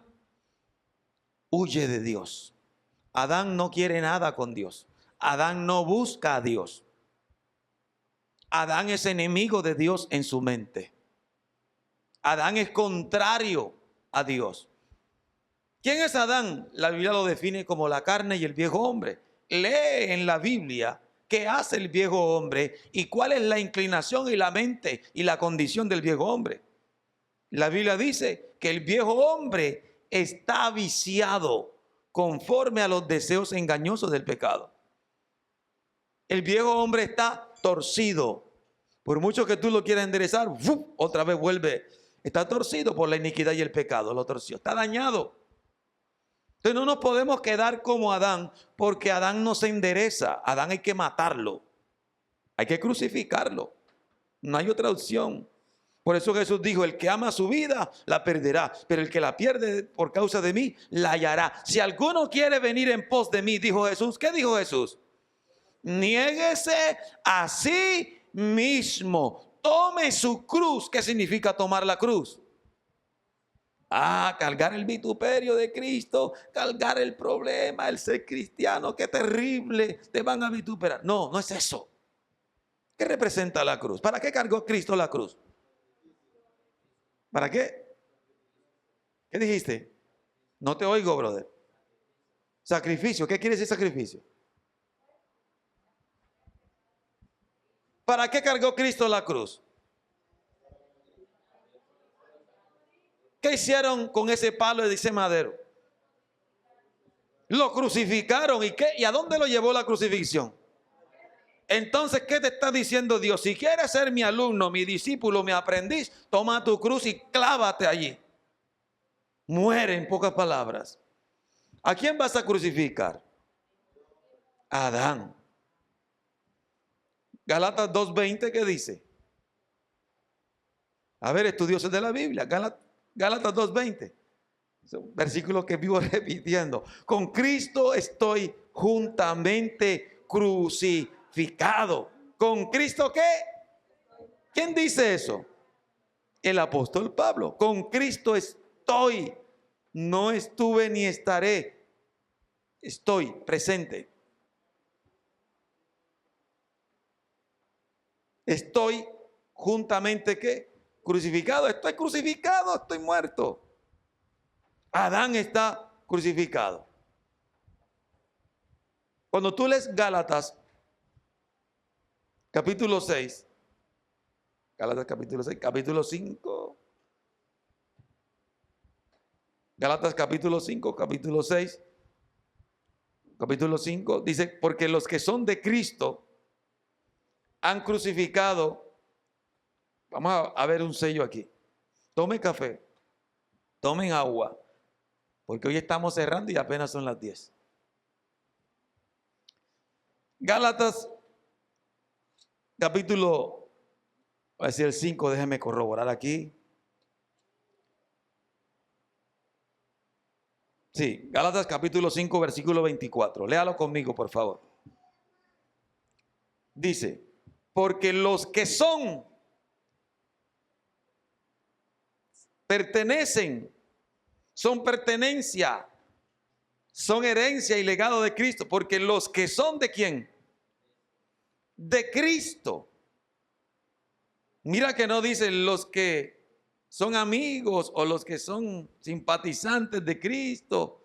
huye de Dios. Adán no quiere nada con Dios. Adán no busca a Dios. Adán es enemigo de Dios en su mente. Adán es contrario a Dios. ¿Quién es Adán? La Biblia lo define como la carne y el viejo hombre. Lee en la Biblia qué hace el viejo hombre y cuál es la inclinación y la mente y la condición del viejo hombre. La Biblia dice que el viejo hombre está viciado conforme a los deseos engañosos del pecado. El viejo hombre está torcido. Por mucho que tú lo quieras enderezar, otra vez vuelve. Está torcido por la iniquidad y el pecado. Lo torció. Está dañado. Entonces no nos podemos quedar como Adán, porque Adán no se endereza. Adán hay que matarlo. Hay que crucificarlo. No hay otra opción. Por eso Jesús dijo: el que ama su vida la perderá, pero el que la pierde por causa de mí la hallará. Si alguno quiere venir en pos de mí, dijo Jesús. ¿Qué dijo Jesús? Niéguese a sí mismo. Tome su cruz. ¿Qué significa tomar la cruz? Cargar el vituperio de Cristo, cargar el problema, el ser cristiano, qué terrible, te van a vituperar. No, no es eso. ¿Qué representa la cruz? ¿Para qué cargó Cristo la cruz? ¿Para qué? ¿Qué dijiste? No te oigo, brother. Sacrificio. ¿Qué quiere decir sacrificio? ¿Para qué cargó Cristo la cruz? ¿Qué hicieron con ese palo de ese madero? Lo crucificaron. ¿Y qué? ¿Y a dónde lo llevó la crucifixión? Entonces, ¿qué te está diciendo Dios? Si quieres ser mi alumno, mi discípulo, mi aprendiz, toma tu cruz y clávate allí. Muere, en pocas palabras. ¿A quién vas a crucificar? A Adán. Gálatas 2:20, ¿qué dice? A ver, estudiosos de la Biblia. Gálatas 2:20. Es un versículo que vivo repitiendo. Con Cristo estoy juntamente crucificado. ¿Con Cristo qué? ¿Quién dice eso? El apóstol Pablo. Con Cristo estoy, no estuve ni estaré. Estoy presente. Estoy juntamente ¿qué? Crucificado. Estoy crucificado, estoy muerto. Adán está crucificado. Cuando tú lees Gálatas capítulo 6, Gálatas capítulo 6, capítulo 5, Gálatas capítulo 5, capítulo 6, capítulo 5, dice, porque los que son de Cristo han crucificado. Vamos a ver un sello aquí. Tome café, tomen agua, porque hoy estamos cerrando y apenas son las 10. Gálatas capítulo, voy a decir el 5, déjeme corroborar aquí. Sí, Gálatas capítulo 5, versículo 24. Léalo conmigo, por favor. Dice, porque los que son, pertenecen, son pertenencia, son herencia y legado de Cristo. Porque los que son ¿de quién? De Cristo. Mira que no dice los que son amigos o los que son simpatizantes de Cristo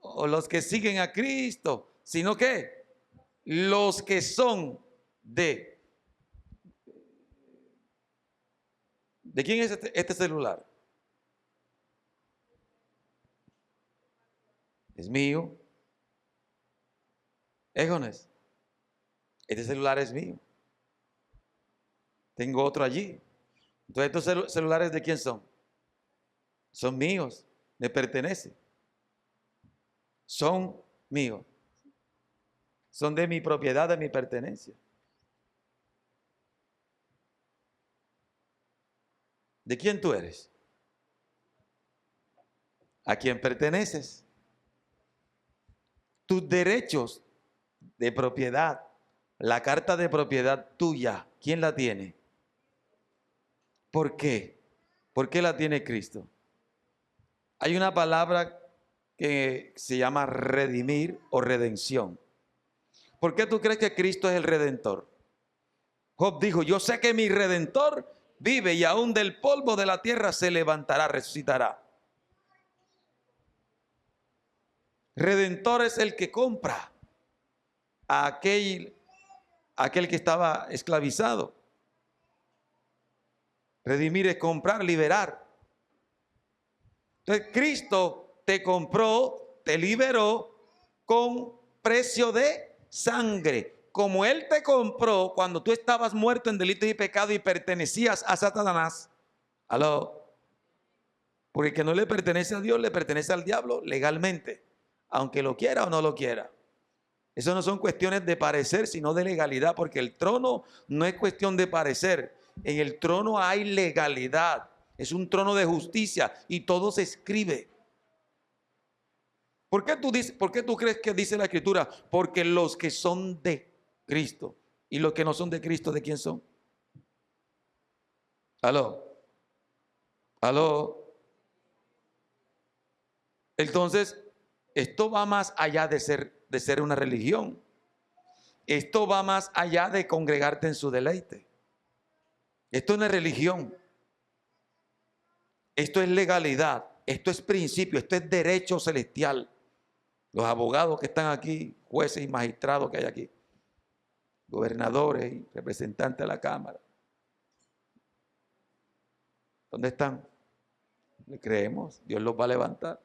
o los que siguen a Cristo, sino que los que son de. ¿De quién es este celular? Es mío. Égones, este celular es mío. Tengo otro allí. Entonces, ¿estos celulares de quién son? Son míos, me pertenecen. Son míos. Son de mi propiedad, de mi pertenencia. ¿De quién tú eres? ¿A quién perteneces? Tus derechos de propiedad, la carta de propiedad tuya, ¿quién la tiene? ¿Por qué? ¿Por qué la tiene Cristo? Hay una palabra que se llama redimir o redención. ¿Por qué tú crees que Cristo es el redentor? Job dijo, yo sé que mi redentor vive y aún del polvo de la tierra se levantará, resucitará. Redentor es el que compra a aquel que estaba esclavizado. Redimir es comprar, liberar. Entonces Cristo te compró, te liberó con precio de sangre. Como Él te compró cuando tú estabas muerto en delitos y pecados y pertenecías a Satanás. ¿Aló? Porque el que no le pertenece a Dios, le pertenece al diablo legalmente, aunque lo quiera o no lo quiera. Eso no son cuestiones de parecer, sino de legalidad, porque el trono no es cuestión de parecer. En el trono hay legalidad. Es un trono de justicia y todo se escribe. ¿Por qué tú crees que dice la Escritura? Porque los que son de Cristo y los que no son de Cristo, ¿de quién son? ¿Aló? ¿Aló? Entonces, esto va más allá de ser una religión. Esto va más allá de congregarte en su deleite. Esto no es religión. Esto es legalidad. Esto es principio. Esto es derecho celestial. Los abogados que están aquí, jueces y magistrados que hay aquí, gobernadores y representantes de la Cámara, ¿dónde están? Le creemos. Dios los va a levantar.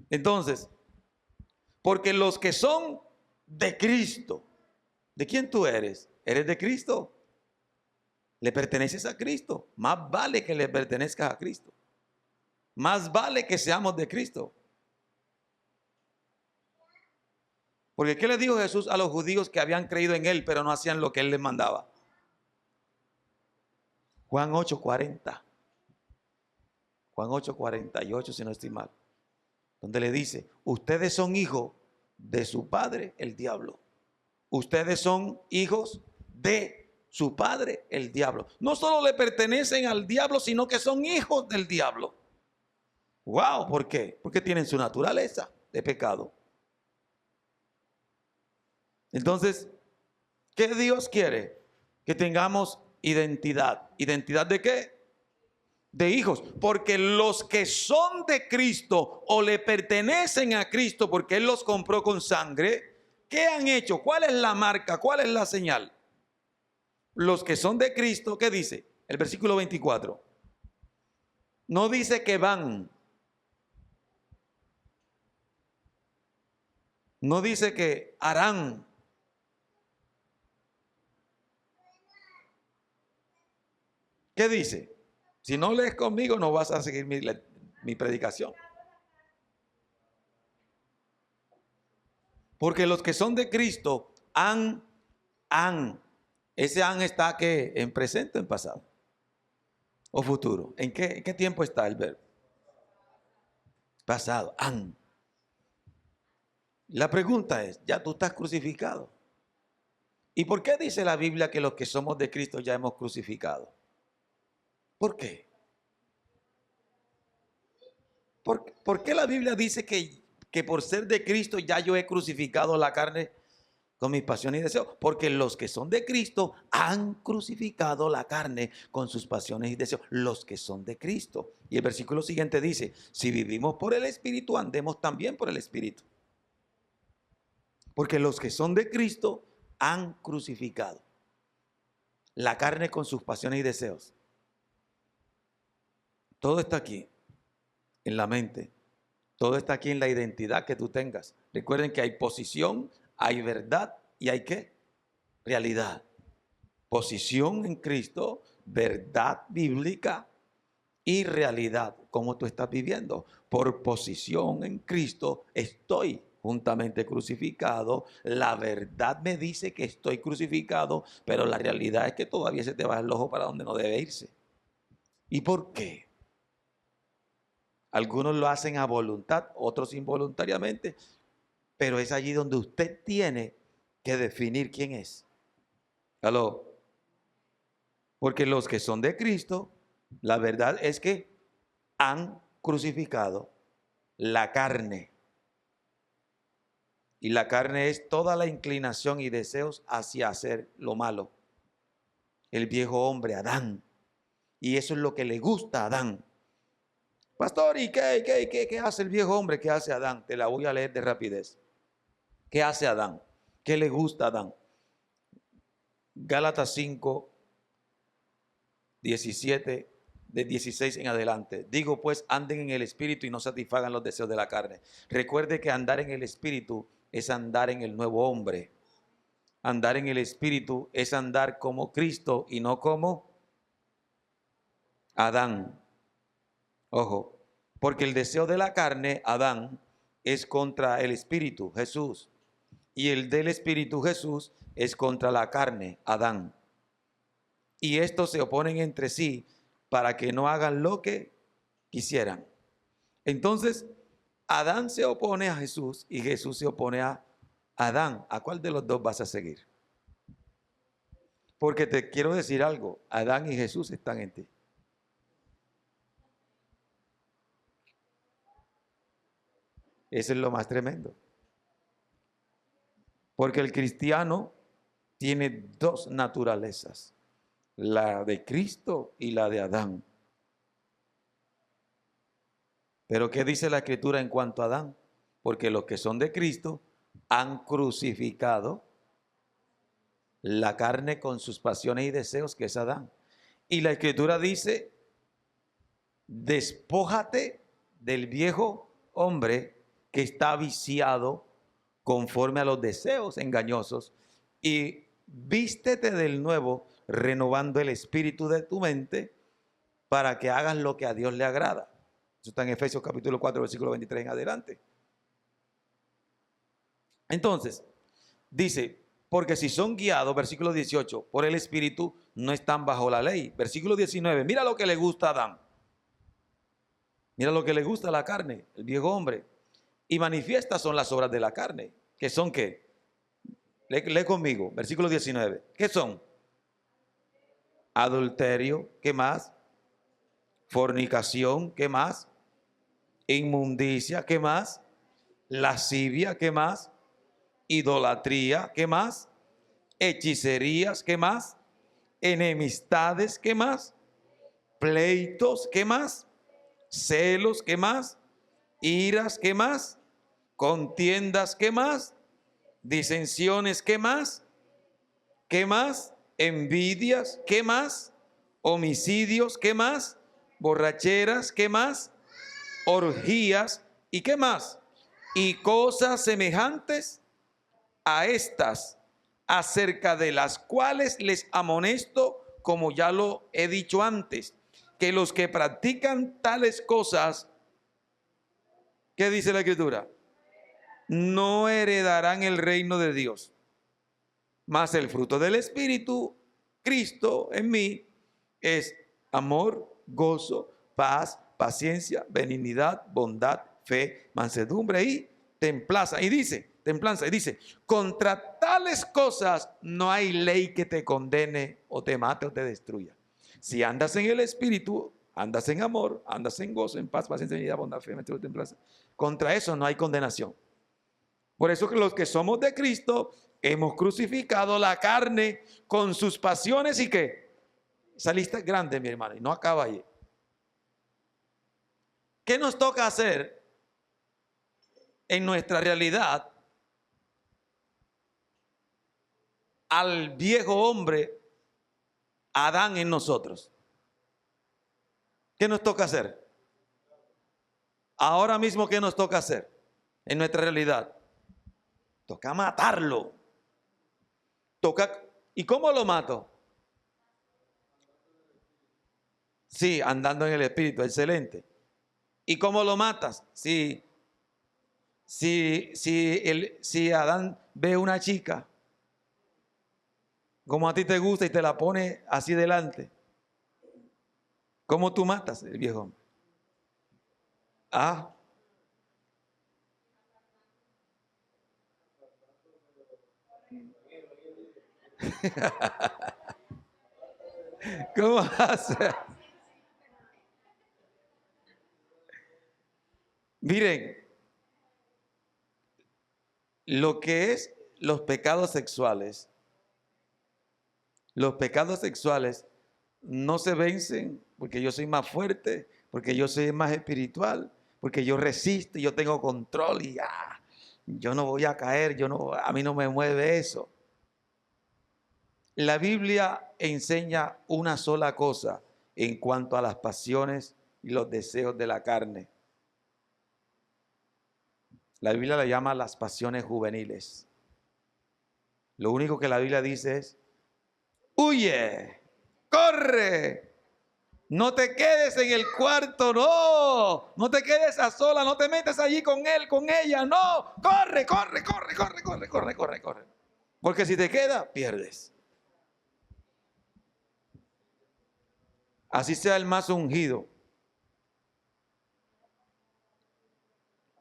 Entonces, porque los que son de Cristo, ¿de quién tú eres? ¿Eres de Cristo? Le perteneces a Cristo. Más vale que le pertenezcas a Cristo. Más vale que seamos de Cristo. Porque ¿qué le dijo Jesús a los judíos que habían creído en Él, pero no hacían lo que Él les mandaba? Juan 8:40. Juan 8:48, si no estoy mal. donde le dice, ustedes son hijos de su padre, el diablo. Ustedes son hijos de su padre, el diablo. No solo le pertenecen al diablo, sino que son hijos del diablo. Wow, ¿por qué? Porque tienen su naturaleza de pecado. Entonces, ¿qué Dios quiere? Que tengamos identidad. ¿Identidad de qué? De hijos. Porque los que son de Cristo o le pertenecen a Cristo porque Él los compró con sangre, ¿qué han hecho? ¿Cuál es la marca? ¿Cuál es la señal? Los que son de Cristo, ¿qué dice? El versículo 24. No dice que van. No dice que harán. ¿Qué dice? Si no lees conmigo, no vas a seguir mi predicación. Porque los que son de Cristo han. Ese han está ¿qué? En presente o en pasado. O futuro. ¿En qué tiempo está el verbo? Pasado. Han. La pregunta es, ¿ya tú estás crucificado? ¿Y por qué dice la Biblia que los que somos de Cristo ya hemos crucificado? ¿Por qué? ¿Por qué la Biblia dice que por ser de Cristo ya yo he crucificado la carne con mis pasiones y deseos? Porque los que son de Cristo han crucificado la carne con sus pasiones y deseos. Los que son de Cristo. Y el versículo siguiente dice, si vivimos por el Espíritu, andemos también por el Espíritu. Porque los que son de Cristo han crucificado la carne con sus pasiones y deseos. Todo está aquí, en la mente. Todo está aquí en la identidad que tú tengas. Recuerden que hay posición, hay verdad y hay ¿qué? Realidad. Posición en Cristo, verdad bíblica y realidad. ¿Cómo tú estás viviendo? Por posición en Cristo estoy juntamente crucificado. La verdad me dice que estoy crucificado, pero la realidad es que todavía se te va el ojo para donde no debe irse. ¿Y por qué? Algunos lo hacen a voluntad, otros involuntariamente, pero es allí donde usted tiene que definir quién es. ¿Aló? Porque los que son de Cristo, la verdad es que han crucificado la carne. Y la carne es toda la inclinación y deseos hacia hacer lo malo. El viejo hombre, Adán. Y eso es lo que le gusta a Adán. Pastor, ¿y qué hace el viejo hombre? ¿Qué hace Adán? Te la voy a leer de rapidez. ¿Qué hace Adán? ¿Qué le gusta a Adán? Gálatas 5, 17, de 16 en adelante. Digo pues, anden en el Espíritu y no satisfagan los deseos de la carne. Recuerde que andar en el Espíritu es andar en el nuevo hombre. Andar en el Espíritu es andar como Cristo y no como Adán. Ojo, porque el deseo de la carne, Adán, es contra el Espíritu, Jesús. Y el del Espíritu, Jesús, es contra la carne, Adán. Y estos se oponen entre sí para que no hagan lo que quisieran. Entonces, Adán se opone a Jesús y Jesús se opone a Adán. ¿A cuál de los dos vas a seguir? Porque te quiero decir algo, Adán y Jesús están en ti. Eso es lo más tremendo. Porque el cristiano tiene dos naturalezas, la de Cristo y la de Adán. Pero ¿qué dice la Escritura en cuanto a Adán? Porque los que son de Cristo han crucificado la carne con sus pasiones y deseos, que es Adán. Y la Escritura dice, despójate del viejo hombre que está viciado conforme a los deseos engañosos y vístete del nuevo, renovando el espíritu de tu mente para que hagas lo que a Dios le agrada. Eso está en Efesios capítulo 4, versículo 23 en adelante. Entonces, dice, porque si son guiados, versículo 18, por el espíritu, no están bajo la ley. Versículo 19, mira lo que le gusta a Adán. Mira lo que le gusta a la carne, el viejo hombre. Y manifiestas son las obras de la carne. ¿Que son qué? Lee conmigo, versículo 19. ¿Qué son? Adulterio, ¿qué más? Fornicación, ¿qué más? Inmundicia, ¿qué más? Lascivia, ¿qué más? Idolatría, ¿qué más? Hechicerías, ¿qué más? Enemistades, ¿qué más? Pleitos, ¿qué más? Celos, ¿qué más? Iras, ¿qué más? Contiendas, ¿qué más? Disensiones, ¿qué más? ¿Qué más? Envidias, ¿qué más? Homicidios, ¿qué más? Borracheras, ¿qué más? Orgías, ¿y qué más? Y cosas semejantes a estas, acerca de las cuales les amonesto, como ya lo he dicho antes, que los que practican tales cosas, ¿qué dice la Escritura? No heredarán el reino de Dios. Mas el fruto del Espíritu, Cristo en mí, es amor, gozo, paz, paciencia, benignidad, bondad, fe, mansedumbre y templanza. Y dice, contra tales cosas no hay ley que te condene o te mate o te destruya. Si andas en el Espíritu, andas en amor, andas en gozo, en paz, paciencia, benignidad, bondad, fe, mansedumbre, templanza. Contra eso no hay condenación. Por eso que los que somos de Cristo hemos crucificado la carne con sus pasiones y ¿qué? Esa lista es grande, mi hermano, y no acaba ahí. ¿Qué nos toca hacer en nuestra realidad al viejo hombre Adán en nosotros? ¿Qué nos toca hacer? Ahora mismo, ¿qué nos toca hacer en nuestra realidad? Toca matarlo. ¿Y cómo lo mato? Sí, andando en el Espíritu, excelente. ¿Y cómo lo matas? Si Adán ve una chica, como a ti te gusta y te la pone así delante, ¿cómo tú matas el viejo hombre? Ah. ¿Cómo hace? Miren, lo que es los pecados sexuales no se vencen porque yo soy más fuerte, porque yo soy más espiritual, porque yo resisto, yo tengo control y yo no voy a caer, a mí no me mueve eso. La Biblia enseña una sola cosa en cuanto a las pasiones y los deseos de la carne. La Biblia la llama las pasiones juveniles. Lo único que la Biblia dice es: huye, corre, no te quedes en el cuarto, no te quedes a sola, no te metas allí con él, con ella, no, corre. Porque si te quedas, pierdes. Así sea el más ungido.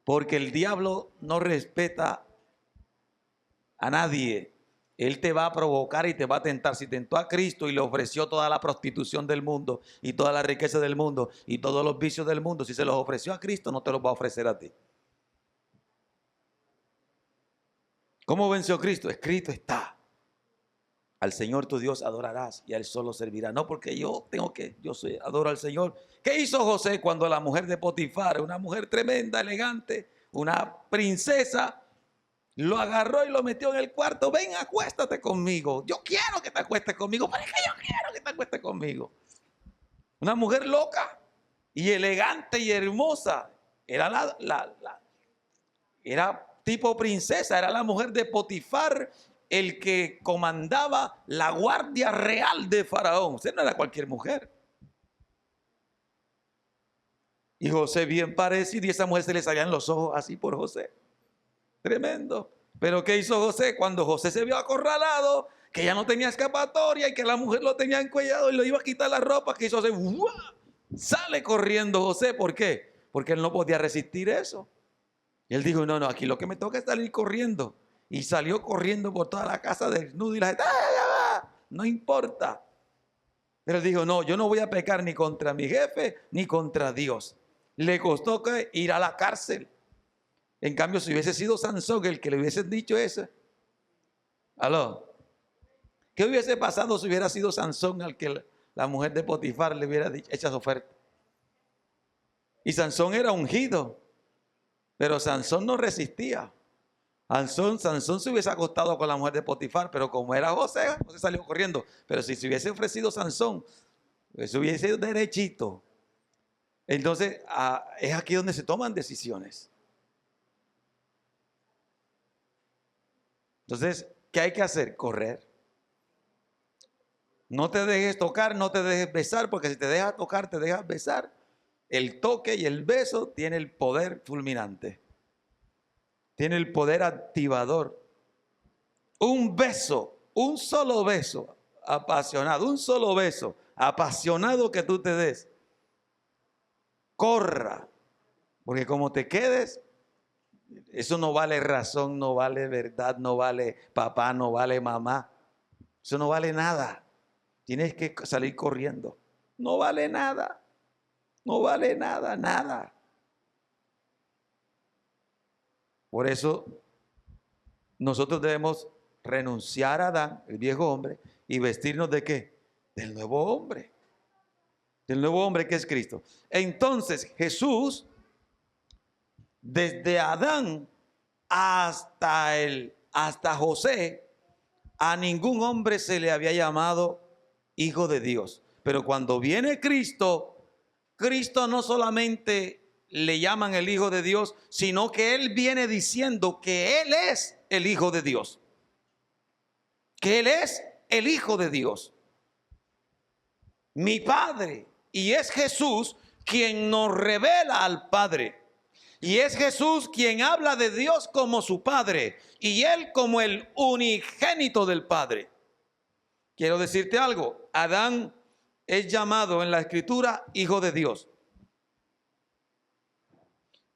Porque el diablo no respeta a nadie. Él te va a provocar y te va a tentar. Si tentó a Cristo y le ofreció toda la prostitución del mundo y toda la riqueza del mundo y todos los vicios del mundo, si se los ofreció a Cristo, no te los va a ofrecer a ti. ¿Cómo venció Cristo? Escrito está: al Señor tu Dios adorarás y a Él solo servirás. No porque adoro al Señor. ¿Qué hizo José cuando la mujer de Potifar, una mujer tremenda, elegante, una princesa, lo agarró y lo metió en el cuarto? Ven, acuéstate conmigo. Yo quiero que te acuestes conmigo. ¿Para qué yo quiero que te acuestes conmigo? Una mujer loca y elegante y hermosa. Era era tipo princesa, era la mujer de Potifar, el que comandaba la guardia real de Faraón. Usted no era cualquier mujer. Y José bien parecido, y esa mujer se le salían los ojos así por José. Tremendo. Pero ¿qué hizo José? Cuando José se vio acorralado, que ya no tenía escapatoria y que la mujer lo tenía encuellado y lo iba a quitar la ropa, ¿qué hizo José? ¡Uah! Sale corriendo José. ¿Por qué? Porque él no podía resistir eso. Y él dijo, no, aquí lo que me toca es salir corriendo. Y salió corriendo por toda la casa desnudo y la gente, ¡ay, ya va! No importa. Pero él dijo, no, yo no voy a pecar ni contra mi jefe ni contra Dios. Le costó que ir a la cárcel. En cambio, si hubiese sido Sansón el que le hubiesen dicho eso, aló, ¿qué hubiese pasado si hubiera sido Sansón al que la mujer de Potifar le hubiera dicho, hecha su oferta? Y Sansón era ungido, pero Sansón no resistía. Sansón se hubiese acostado con la mujer de Potifar, pero como era José salió corriendo. Pero si se hubiese ofrecido Sansón, se hubiese ido derechito. Entonces, es aquí donde se toman decisiones. Entonces, ¿qué hay que hacer? Correr. No te dejes tocar, no te dejes besar, porque si te dejas tocar, te dejas besar. El toque y el beso tiene el poder fulminante. Tiene el poder activador. Un beso, un solo beso apasionado, un solo beso apasionado que tú te des. Corra, porque como te quedes, eso no vale razón, no vale verdad, no vale papá, no vale mamá. Eso no vale nada. Tienes que salir corriendo. No vale nada. No vale nada, nada. Por eso nosotros debemos renunciar a Adán, el viejo hombre, y vestirnos ¿de qué? Del nuevo hombre. Del nuevo hombre que es Cristo. Entonces Jesús, desde Adán hasta José, a ningún hombre se le había llamado hijo de Dios. Pero cuando viene Cristo, Cristo no solamente le llaman el Hijo de Dios, sino que Él viene diciendo que Él es el Hijo de Dios. Que Él es el Hijo de Dios. Mi Padre. Y es Jesús quien nos revela al Padre. Y es Jesús quien habla de Dios como su Padre. Y Él como el unigénito del Padre. Quiero decirte algo. Adán es llamado en la Escritura Hijo de Dios.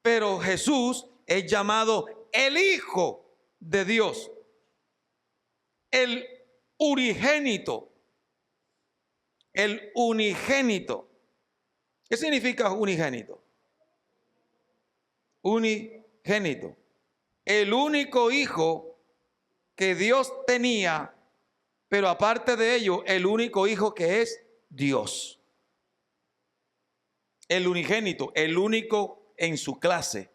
Pero Jesús es llamado el Hijo de Dios. El unigénito. El unigénito. ¿Qué significa unigénito? Unigénito. El único hijo que Dios tenía, pero aparte de ello, el único hijo que es Dios. El unigénito, el único en su clase,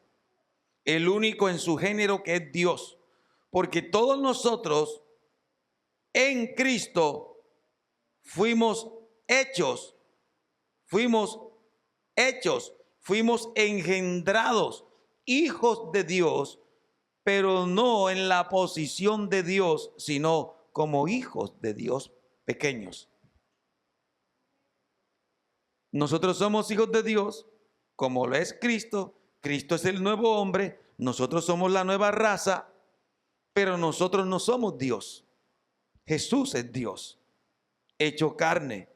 el único en su género que es Dios. Porque todos nosotros en Cristo fuimos engendrados, hijos de Dios, pero no en la posición de Dios, sino como hijos de Dios pequeños. Nosotros somos hijos de Dios, como lo es Cristo. Cristo es el nuevo hombre, nosotros somos la nueva raza, pero nosotros no somos Dios. Jesús es Dios, hecho carne.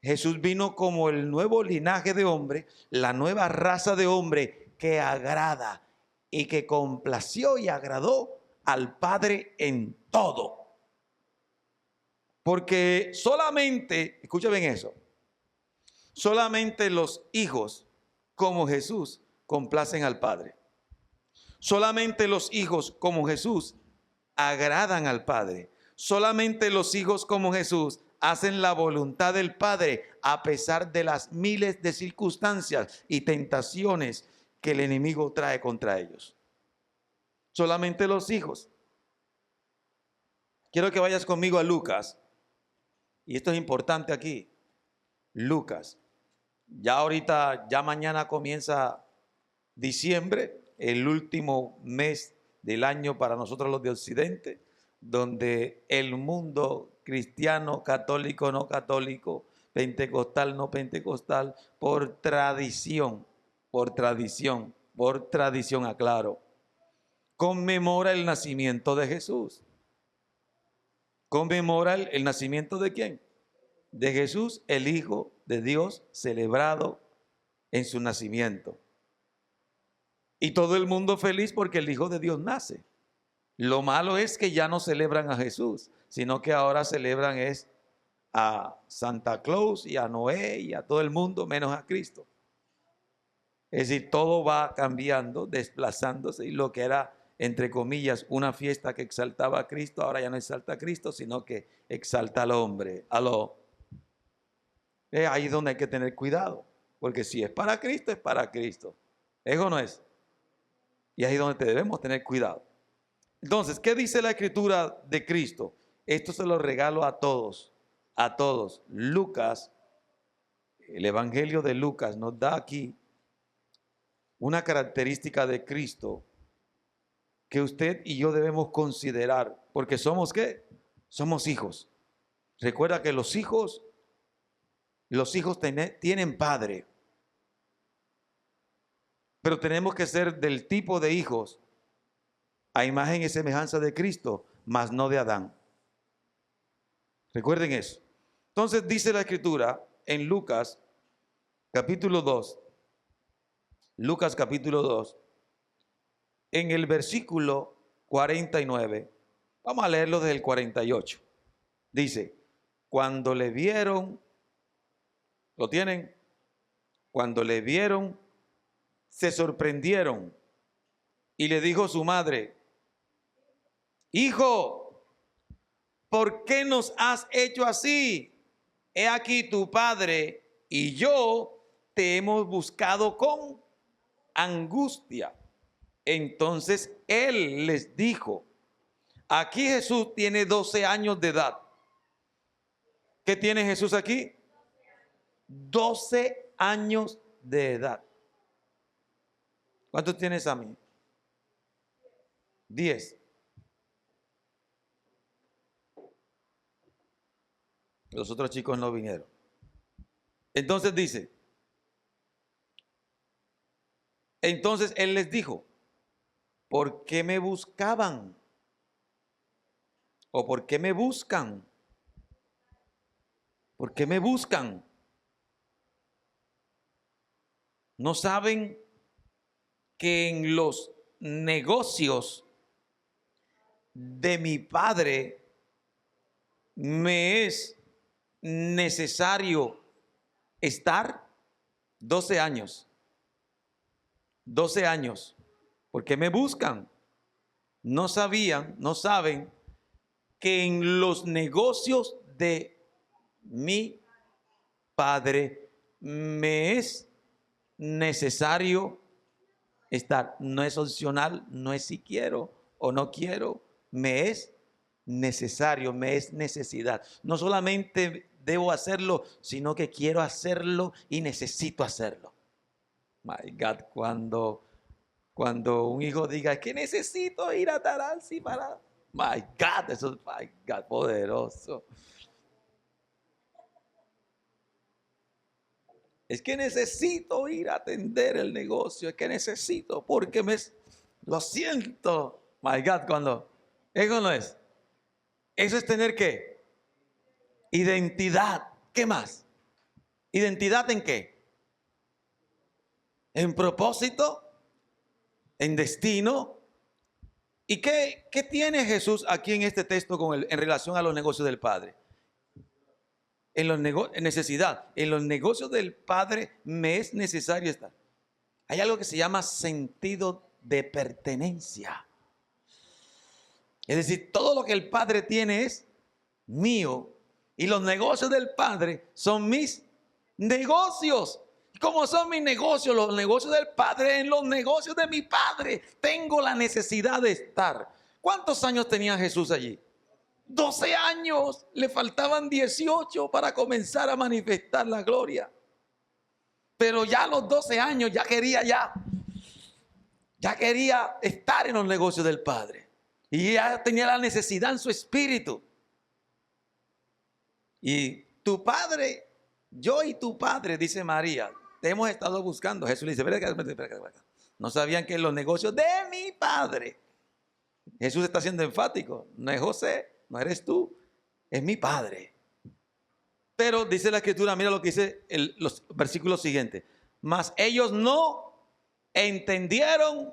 Jesús vino como el nuevo linaje de hombre, la nueva raza de hombre que agrada y que complació y agradó al Padre en todo. Porque solamente, escucha bien eso, solamente los hijos como Jesús complacen al Padre. Solamente los hijos como Jesús agradan al Padre. Solamente los hijos como Jesús hacen la voluntad del Padre a pesar de las miles de circunstancias y tentaciones que el enemigo trae contra ellos. Solamente los hijos. Quiero que vayas conmigo a Lucas. Y esto es importante aquí. Lucas. Ya ahorita, ya mañana comienza diciembre, el último mes del año para nosotros los de Occidente, donde el mundo cristiano, católico, no católico, pentecostal, no pentecostal, por tradición, aclaro, conmemora el nacimiento de Jesús. Conmemora el nacimiento ¿de quién? De Jesús, el Hijo de Dios, celebrado en su nacimiento. Y todo el mundo feliz porque el Hijo de Dios nace. Lo malo es que ya no celebran a Jesús, sino que ahora celebran es a Santa Claus y a Noé y a todo el mundo menos a Cristo. Es decir, todo va cambiando, desplazándose, y lo que era, entre comillas, una fiesta que exaltaba a Cristo, ahora ya no exalta a Cristo, sino que exalta al hombre. Es ahí donde hay que tener cuidado, porque si es para Cristo, es para Cristo. ¿Es o no es? Y ahí es donde debemos tener cuidado. Entonces, ¿qué dice la Escritura de Cristo? Esto se lo regalo a todos, a todos. Lucas, el Evangelio de Lucas nos da aquí una característica de Cristo que usted y yo debemos considerar, porque somos ¿qué? Somos hijos. Recuerda que los hijos tienen padre, pero tenemos que ser del tipo de hijos a imagen y semejanza de Cristo, mas no de Adán. Recuerden eso. Entonces dice la Escritura en Lucas capítulo 2, Lucas capítulo 2, en el versículo 49, vamos a leerlo desde el 48. Dice, cuando le vieron, ¿lo tienen? Cuando le vieron, se sorprendieron y le dijo su madre, hijo, ¿por qué nos has hecho así? He aquí tu padre y yo te hemos buscado con angustia. Entonces él les dijo, aquí Jesús tiene 12 años de edad. ¿Qué tiene Jesús aquí? 12 años de edad. ¿Cuántos tienes a mí? 10. Los otros chicos no vinieron. Entonces dice, entonces él les dijo, ¿por qué me buscaban? ¿O por qué me buscan? ¿Por qué me buscan? ¿No saben que en los negocios de mi Padre me es necesario estar? 12 años. 12 años. ¿Por qué me buscan? No sabían, no saben que en los negocios de mi Padre me es necesario estar. No es opcional, no es si quiero o no quiero, me es necesario, me es necesidad. No solamente debo hacerlo, sino que quiero hacerlo y necesito hacerlo. My God, cuando un hijo diga, es que necesito ir a Taransi para... My God, eso es, my God, poderoso. Es que necesito ir a atender el negocio, es que necesito, porque lo siento. My God, cuando eso no es. Eso es tener ¿qué? Identidad. ¿Qué más? ¿Identidad en qué? En propósito, en destino. ¿Y qué tiene Jesús aquí en este texto en relación a los negocios del Padre? En necesidad. En los negocios del Padre me es necesario estar. Hay algo que se llama sentido de pertenencia. Es decir, todo lo que el Padre tiene es mío. Y los negocios del Padre son mis negocios. ¿Cómo son mis negocios? Los negocios del Padre, en los negocios de mi Padre tengo la necesidad de estar. ¿Cuántos años tenía Jesús allí? 12 años. Le faltaban 18 para comenzar a manifestar la gloria. Pero ya a los 12 años ya quería estar en los negocios del Padre. Y ya tenía la necesidad en su espíritu. Y tu Padre, yo y tu Padre, dice María, te hemos estado buscando. Jesús le dice, no sabían que en los negocios de mi Padre. Jesús está siendo enfático. No es José, no eres tú, es mi Padre. Pero dice la Escritura, mira lo que dice los versículos siguientes. Mas ellos no entendieron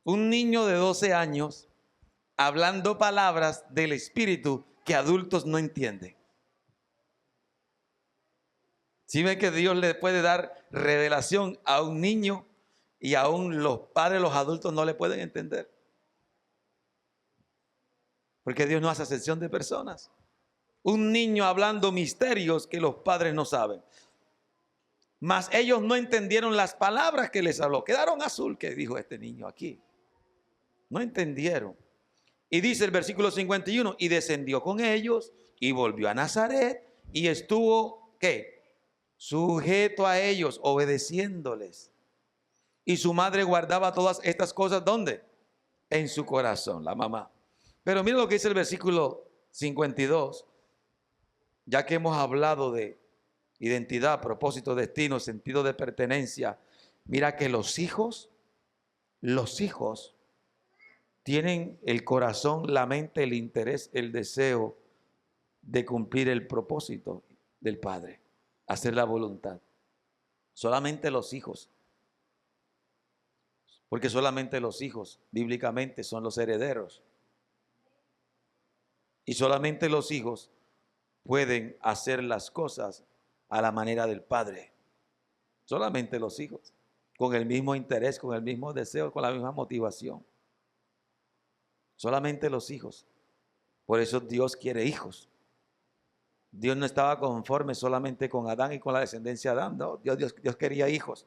un niño de 12 años hablando palabras del Espíritu que adultos no entienden. ¿Sí ven que Dios le puede dar revelación a un niño y aún los padres, los adultos no le pueden entender? Porque Dios no hace acepción de personas. Un niño hablando misterios que los padres no saben. Mas ellos no entendieron las palabras que les habló. Quedaron azul, que dijo este niño aquí. No entendieron. Y dice el versículo 51, y descendió con ellos y volvió a Nazaret y estuvo, ¿qué? Sujeto a ellos, obedeciéndoles. Y su madre guardaba todas estas cosas, ¿dónde? En su corazón, la mamá. Pero mira lo que dice el versículo 52, ya que hemos hablado de identidad, propósito, destino, sentido de pertenencia. Mira que los hijos tienen el corazón, la mente, el interés, el deseo de cumplir el propósito del Padre, hacer la voluntad. Solamente los hijos, porque solamente los hijos bíblicamente son los herederos. Y solamente los hijos pueden hacer las cosas a la manera del Padre. Solamente los hijos, con el mismo interés, con el mismo deseo, con la misma motivación. Solamente los hijos. Por eso Dios quiere hijos. Dios no estaba conforme solamente con Adán y con la descendencia de Adán. No, Dios quería hijos.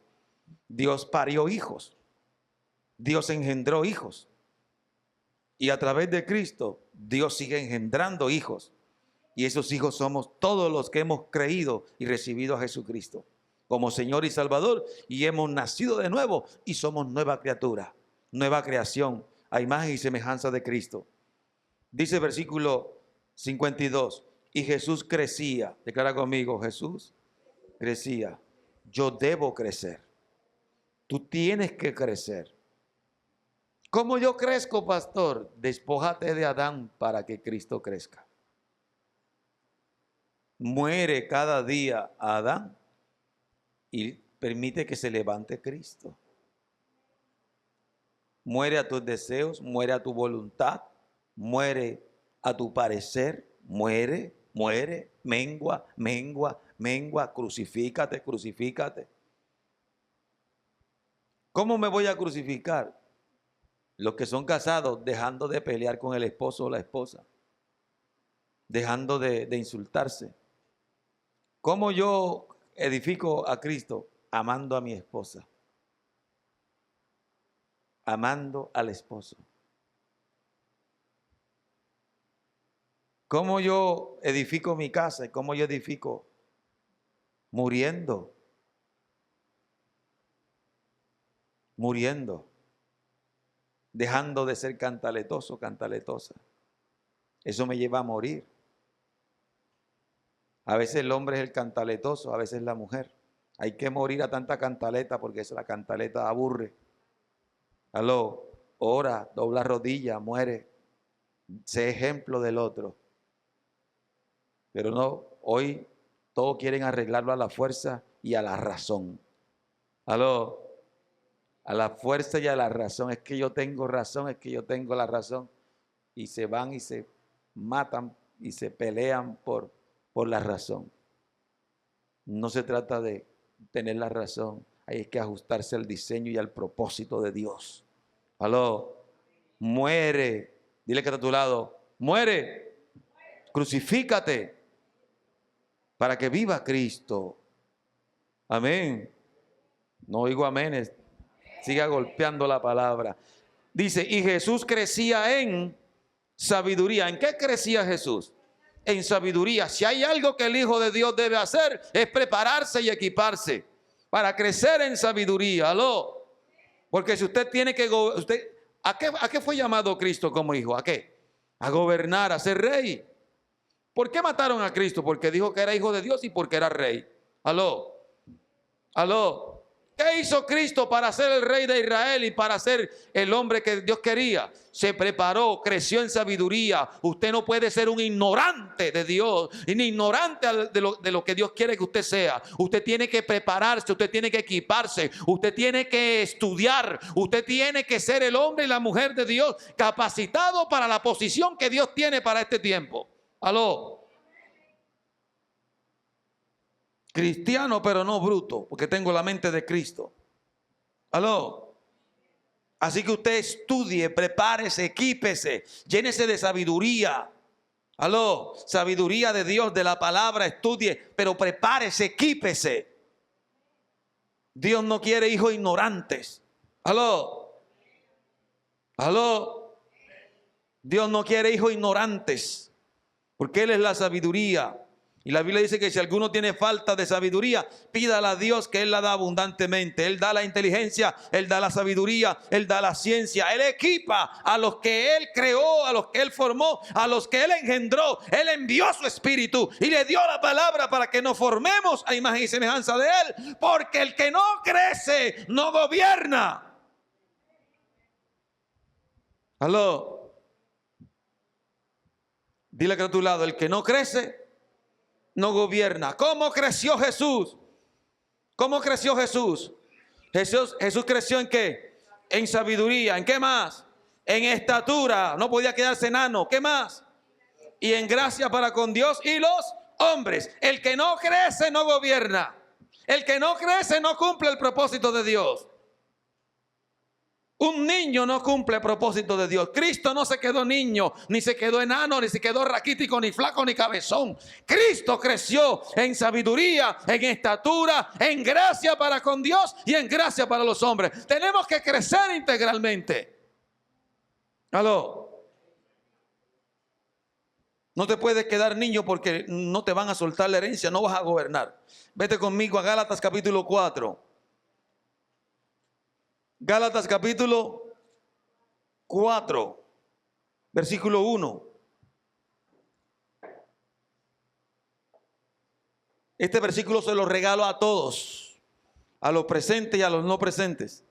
Dios parió hijos. Dios engendró hijos. Y a través de Cristo, Dios sigue engendrando hijos. Y esos hijos somos todos los que hemos creído y recibido a Jesucristo como Señor y Salvador. Y hemos nacido de nuevo y somos nueva criatura, nueva creación, a imagen y semejanza de Cristo. Dice el versículo 52, y Jesús crecía. Declara conmigo, Jesús crecía. Yo debo crecer. Tú tienes que crecer. ¿Cómo yo crezco, pastor? Despójate de Adán para que Cristo crezca. Muere cada día a Adán y permite que se levante Cristo. Muere a tus deseos, muere a tu voluntad, muere a tu parecer, muere, mengua, crucifícate. ¿Cómo me voy a crucificar? Los que son casados, dejando de pelear con el esposo o la esposa, dejando de insultarse. ¿Cómo yo edifico a Cristo? Amando a mi esposa, amando al esposo. ¿Cómo yo edifico mi casa y cómo yo edifico? Muriendo. Dejando de ser cantaletoso, cantaletosa. Eso me lleva a morir. A veces el hombre es el cantaletoso, a veces la mujer. Hay que morir a tanta cantaleta porque la cantaleta aburre. Aló, ora, dobla rodilla, muere. Sé ejemplo del otro. Pero no, hoy todos quieren arreglarlo a la fuerza y a la razón. Aló, a la fuerza y a la razón. Es que yo tengo razón, es que yo tengo la razón. Y se van y se matan y se pelean por la razón. No se trata de tener la razón. Hay que ajustarse al diseño y al propósito de Dios. Aló, muere. Dile que está a tu lado, muere. Crucifícate para que viva Cristo. Amén. No oigo amenes. Siga golpeando la palabra. Dice, y Jesús crecía en sabiduría. ¿En qué crecía Jesús? En sabiduría. Si hay algo que el Hijo de Dios debe hacer, es prepararse y equiparse para crecer en sabiduría. ¿Aló? Porque si usted tiene que... ¿A qué fue llamado Cristo como hijo? ¿A qué? A gobernar, a ser rey. ¿Por qué mataron a Cristo? Porque dijo que era hijo de Dios y porque era rey. ¿Aló? ¿Qué hizo Cristo para ser el rey de Israel y para ser el hombre que Dios quería? Se preparó, creció en sabiduría. Usted no puede ser un ignorante de Dios, ni ignorante de lo que Dios quiere que usted sea. Usted tiene que prepararse, usted tiene que equiparse, usted tiene que estudiar, usted tiene que ser el hombre y la mujer de Dios capacitado para la posición que Dios tiene para este tiempo. Aló. Cristiano, pero no bruto, porque tengo la mente de Cristo. Aló. Así que usted estudie, prepárese, equípese, llénese de sabiduría. Aló, sabiduría de Dios, de la palabra, estudie, pero prepárese, equípese. Dios no quiere hijos ignorantes. Aló. Aló. Dios no quiere hijos ignorantes, porque Él es la sabiduría. Y la Biblia dice que si alguno tiene falta de sabiduría, pídala a Dios, que Él la da abundantemente. Él da la inteligencia, Él da la sabiduría, Él da la ciencia. Él equipa a los que Él creó, a los que Él formó, a los que Él engendró. Él envió su espíritu y le dio la palabra para que nos formemos a imagen y semejanza de Él. Porque el que no crece no gobierna. Aló. Dile que a tu lado, el que no crece no gobierna. ¿Cómo creció Jesús? ¿Cómo creció Jesús? Jesús creció ¿en qué? En sabiduría. ¿En qué más? En estatura. No podía quedarse enano. ¿Qué más? Y en gracia para con Dios y los hombres. El que no crece no gobierna. El que no crece no cumple el propósito de Dios. Un niño no cumple el propósito de Dios. Cristo no se quedó niño, ni se quedó enano, ni se quedó raquítico, ni flaco, ni cabezón. Cristo creció en sabiduría, en estatura, en gracia para con Dios y en gracia para los hombres. Tenemos que crecer integralmente. Aló. No te puedes quedar niño porque no te van a soltar la herencia, no vas a gobernar. Vete conmigo a Gálatas capítulo 4. Gálatas capítulo 4, versículo 1. Este versículo se lo regalo a todos, a los presentes y a los no presentes.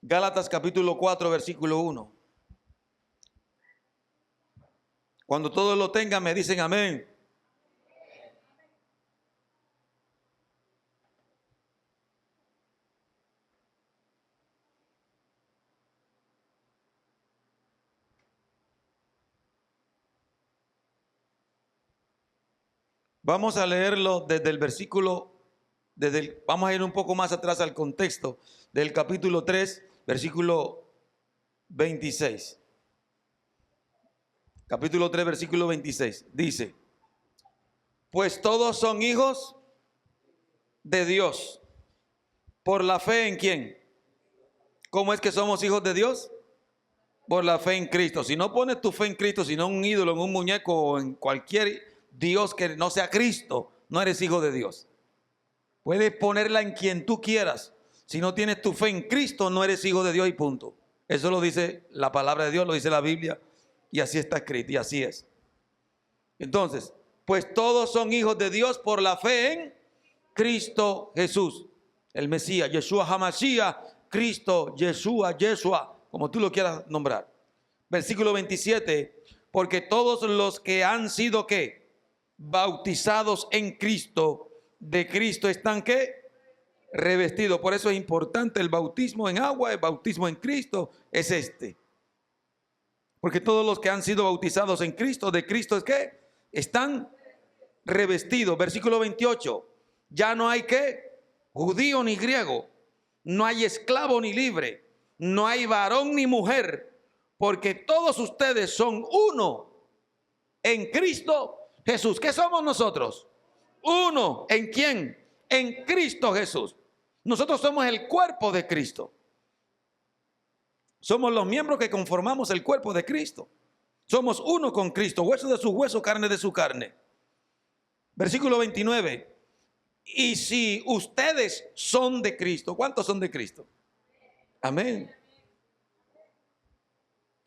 Gálatas capítulo 4, versículo 1. Cuando todos lo tengan me dicen amén. Vamos a leerlo desde el versículo, vamos a ir un poco más atrás al contexto del capítulo 3, versículo 26. Capítulo 3, versículo 26. Dice, pues todos son hijos de Dios. ¿Por la fe en quién? ¿Cómo es que somos hijos de Dios? Por la fe en Cristo. Si no pones tu fe en Cristo, sino en un ídolo, en un muñeco o en cualquier Dios que no sea Cristo, no eres hijo de Dios. Puedes ponerla en quien tú quieras. Si no tienes tu fe en Cristo, no eres hijo de Dios y punto. Eso lo dice la palabra de Dios, lo dice la Biblia y así está escrito y así es. Entonces, pues todos son hijos de Dios por la fe en Cristo Jesús, el Mesías, Yeshua HaMashiach, Cristo, Yeshua, como tú lo quieras nombrar. Versículo 27, porque todos los que han sido ¿qué? Bautizados en Cristo, de Cristo están ¿qué? Revestidos. Por eso es importante el bautismo en agua, el bautismo en Cristo es este. Porque todos los que han sido bautizados en Cristo, de Cristo es ¿qué? Están revestidos. Versículo 28. Ya no hay ¿qué? Judío ni griego, no hay esclavo ni libre, no hay varón ni mujer, porque todos ustedes son uno en Cristo Jesús. ¿Qué somos nosotros? Uno. ¿En quién? En Cristo Jesús. Nosotros somos el cuerpo de Cristo. Somos los miembros que conformamos el cuerpo de Cristo. Somos uno con Cristo, hueso de su hueso, carne de su carne. Versículo 29. Y si ustedes son de Cristo, ¿cuántos son de Cristo? Amén.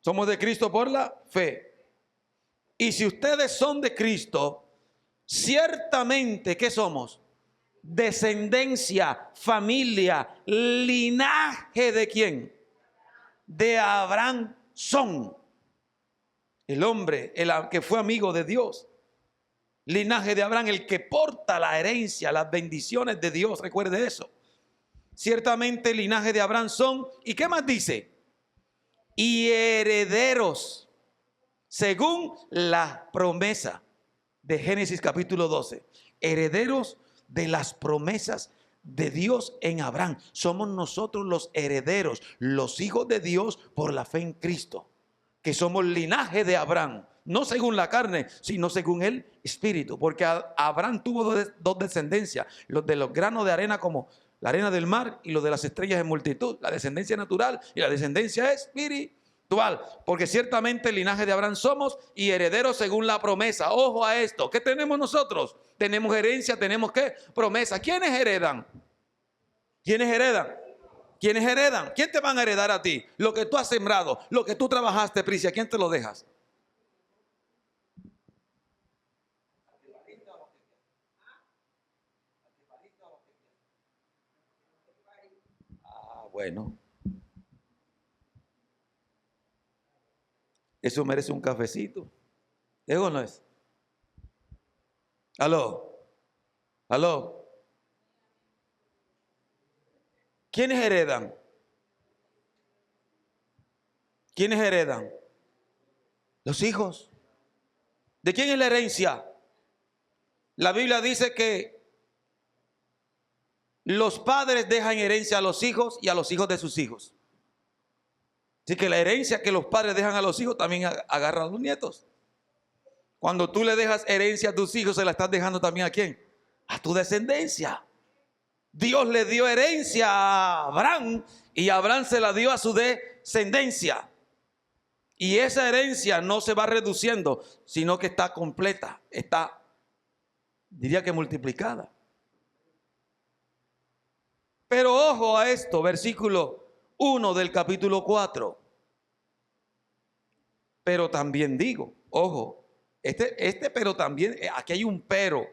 Somos de Cristo por la fe. Y si ustedes son de Cristo, ciertamente, ¿qué somos? descendencia, familia, linaje de quién? De Abraham son. El hombre, el que fue amigo de Dios. Linaje de Abraham, el que porta la herencia, las bendiciones de Dios. Recuerde eso. Ciertamente el linaje de Abraham son. ¿Y qué más dice? Y herederos, según la promesa de Génesis capítulo 12. Herederos de las promesas de Dios en Abraham. Somos nosotros los herederos, los hijos de Dios por la fe en Cristo. Que somos linaje de Abraham, no según la carne, sino según el Espíritu. Porque Abraham tuvo dos descendencias, los de los granos de arena como la arena del mar y los de las estrellas en multitud. La descendencia natural y la descendencia espiritual. Porque ciertamente el linaje de Abraham somos y herederos según la promesa. Ojo a esto. ¿Qué tenemos nosotros? Tenemos herencia, tenemos ¿qué? Promesa. ¿Quiénes heredan? ¿Quiénes heredan? ¿Quiénes heredan? ¿Quién te van a heredar a ti? Lo que tú has sembrado, lo que tú trabajaste, Priscia, ¿quién te lo dejas? Bueno. Eso merece un cafecito. ¿Es o no es? ¿Aló? ¿Aló? ¿Quiénes heredan? ¿Quiénes heredan? Los hijos. ¿De quién es la herencia? La Biblia dice que los padres dejan herencia a los hijos y a los hijos de sus hijos. Así que la herencia que los padres dejan a los hijos también agarra a los nietos. Cuando tú le dejas herencia a tus hijos, se la estás dejando también ¿a quién? A tu descendencia. Dios le dio herencia a Abraham y Abraham se la dio a su descendencia. Y esa herencia no se va reduciendo, sino que está completa, está, diría que multiplicada. Pero ojo a esto, versículo 1 del capítulo 4. Pero también digo, ojo, pero también, aquí hay un pero.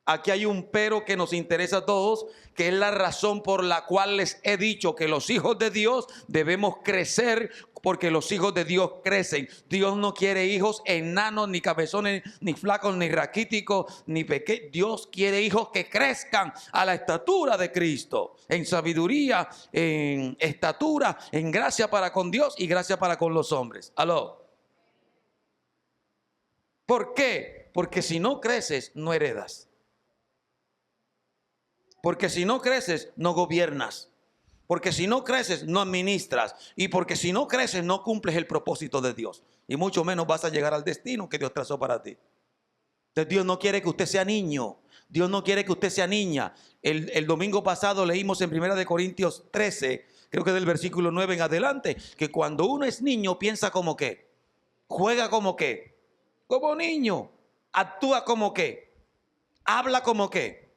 Aquí hay un pero que nos interesa a todos, que es la razón por la cual les he dicho que los hijos de Dios debemos crecer, porque los hijos de Dios crecen. Dios no quiere hijos enanos, ni cabezones, ni flacos, ni raquíticos, ni pequeños. Dios quiere hijos que crezcan a la estatura de Cristo, en sabiduría, en estatura, en gracia para con Dios y gracia para con los hombres. ¿Aló? ¿Por qué? Porque si no creces, no heredas. Porque si no creces, no gobiernas. Porque si no creces, no administras. Y porque si no creces, no cumples el propósito de Dios. Y mucho menos vas a llegar al destino que Dios trazó para ti. Entonces Dios no quiere que usted sea niño. Dios no quiere que usted sea niña. El domingo pasado leímos en 1 Corintios 13, creo que del versículo 9 en adelante, que cuando uno es niño piensa como que, juega como que, como niño, actúa como que, habla como que.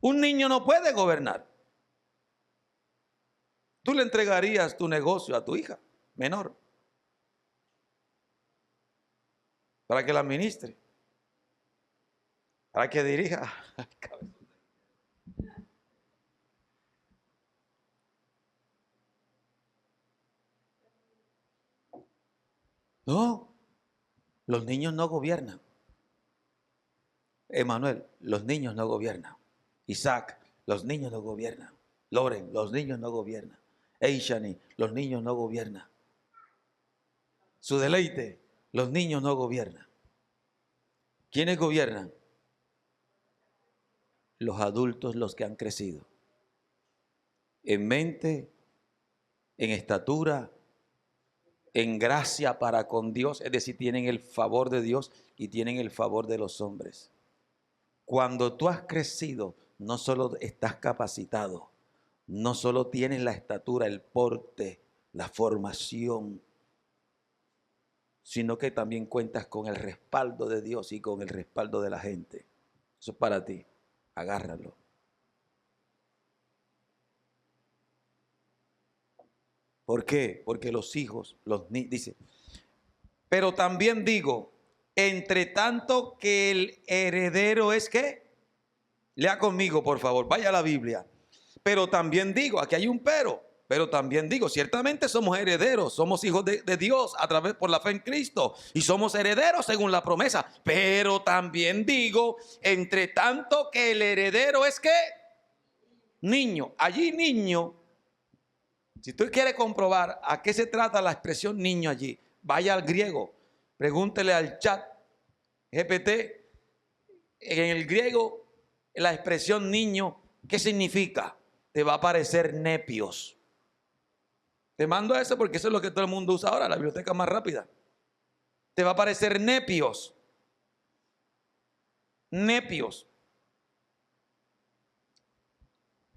Un niño no puede gobernar. Tú le entregarías tu negocio a tu hija menor para que la administre, para que dirija. No, los niños no gobiernan. Emanuel, los niños no gobiernan. Isaac, los niños no gobiernan. Loren, los niños no gobiernan. Eishani, los niños no gobiernan. Su deleite, los niños no gobiernan. ¿Quiénes gobiernan? Los adultos, los que han crecido. En mente, en estatura, en gracia para con Dios. Es decir, tienen el favor de Dios y tienen el favor de los hombres. Cuando tú has crecido, no solo estás capacitado, no solo tienes la estatura, el porte, la formación, sino que también cuentas con el respaldo de Dios y con el respaldo de la gente. Eso es para ti, agárralo. ¿Por qué? Porque los hijos, dice, pero también digo, entre tanto que el heredero es ¿qué? Lea conmigo, por favor, vaya a la Biblia. Pero también digo, aquí hay un pero también digo, ciertamente somos herederos, somos hijos de Dios a través por la fe en Cristo y somos herederos según la promesa. Pero también digo, entre tanto que el heredero es que niño, allí niño, si tú quieres comprobar a qué se trata la expresión niño allí, vaya al griego, pregúntele al chat GPT, en el griego la expresión niño, ¿qué significa? Te va a aparecer nepios. Te mando eso porque eso es lo que todo el mundo usa ahora, la biblioteca más rápida. Te va a aparecer nepios. Nepios.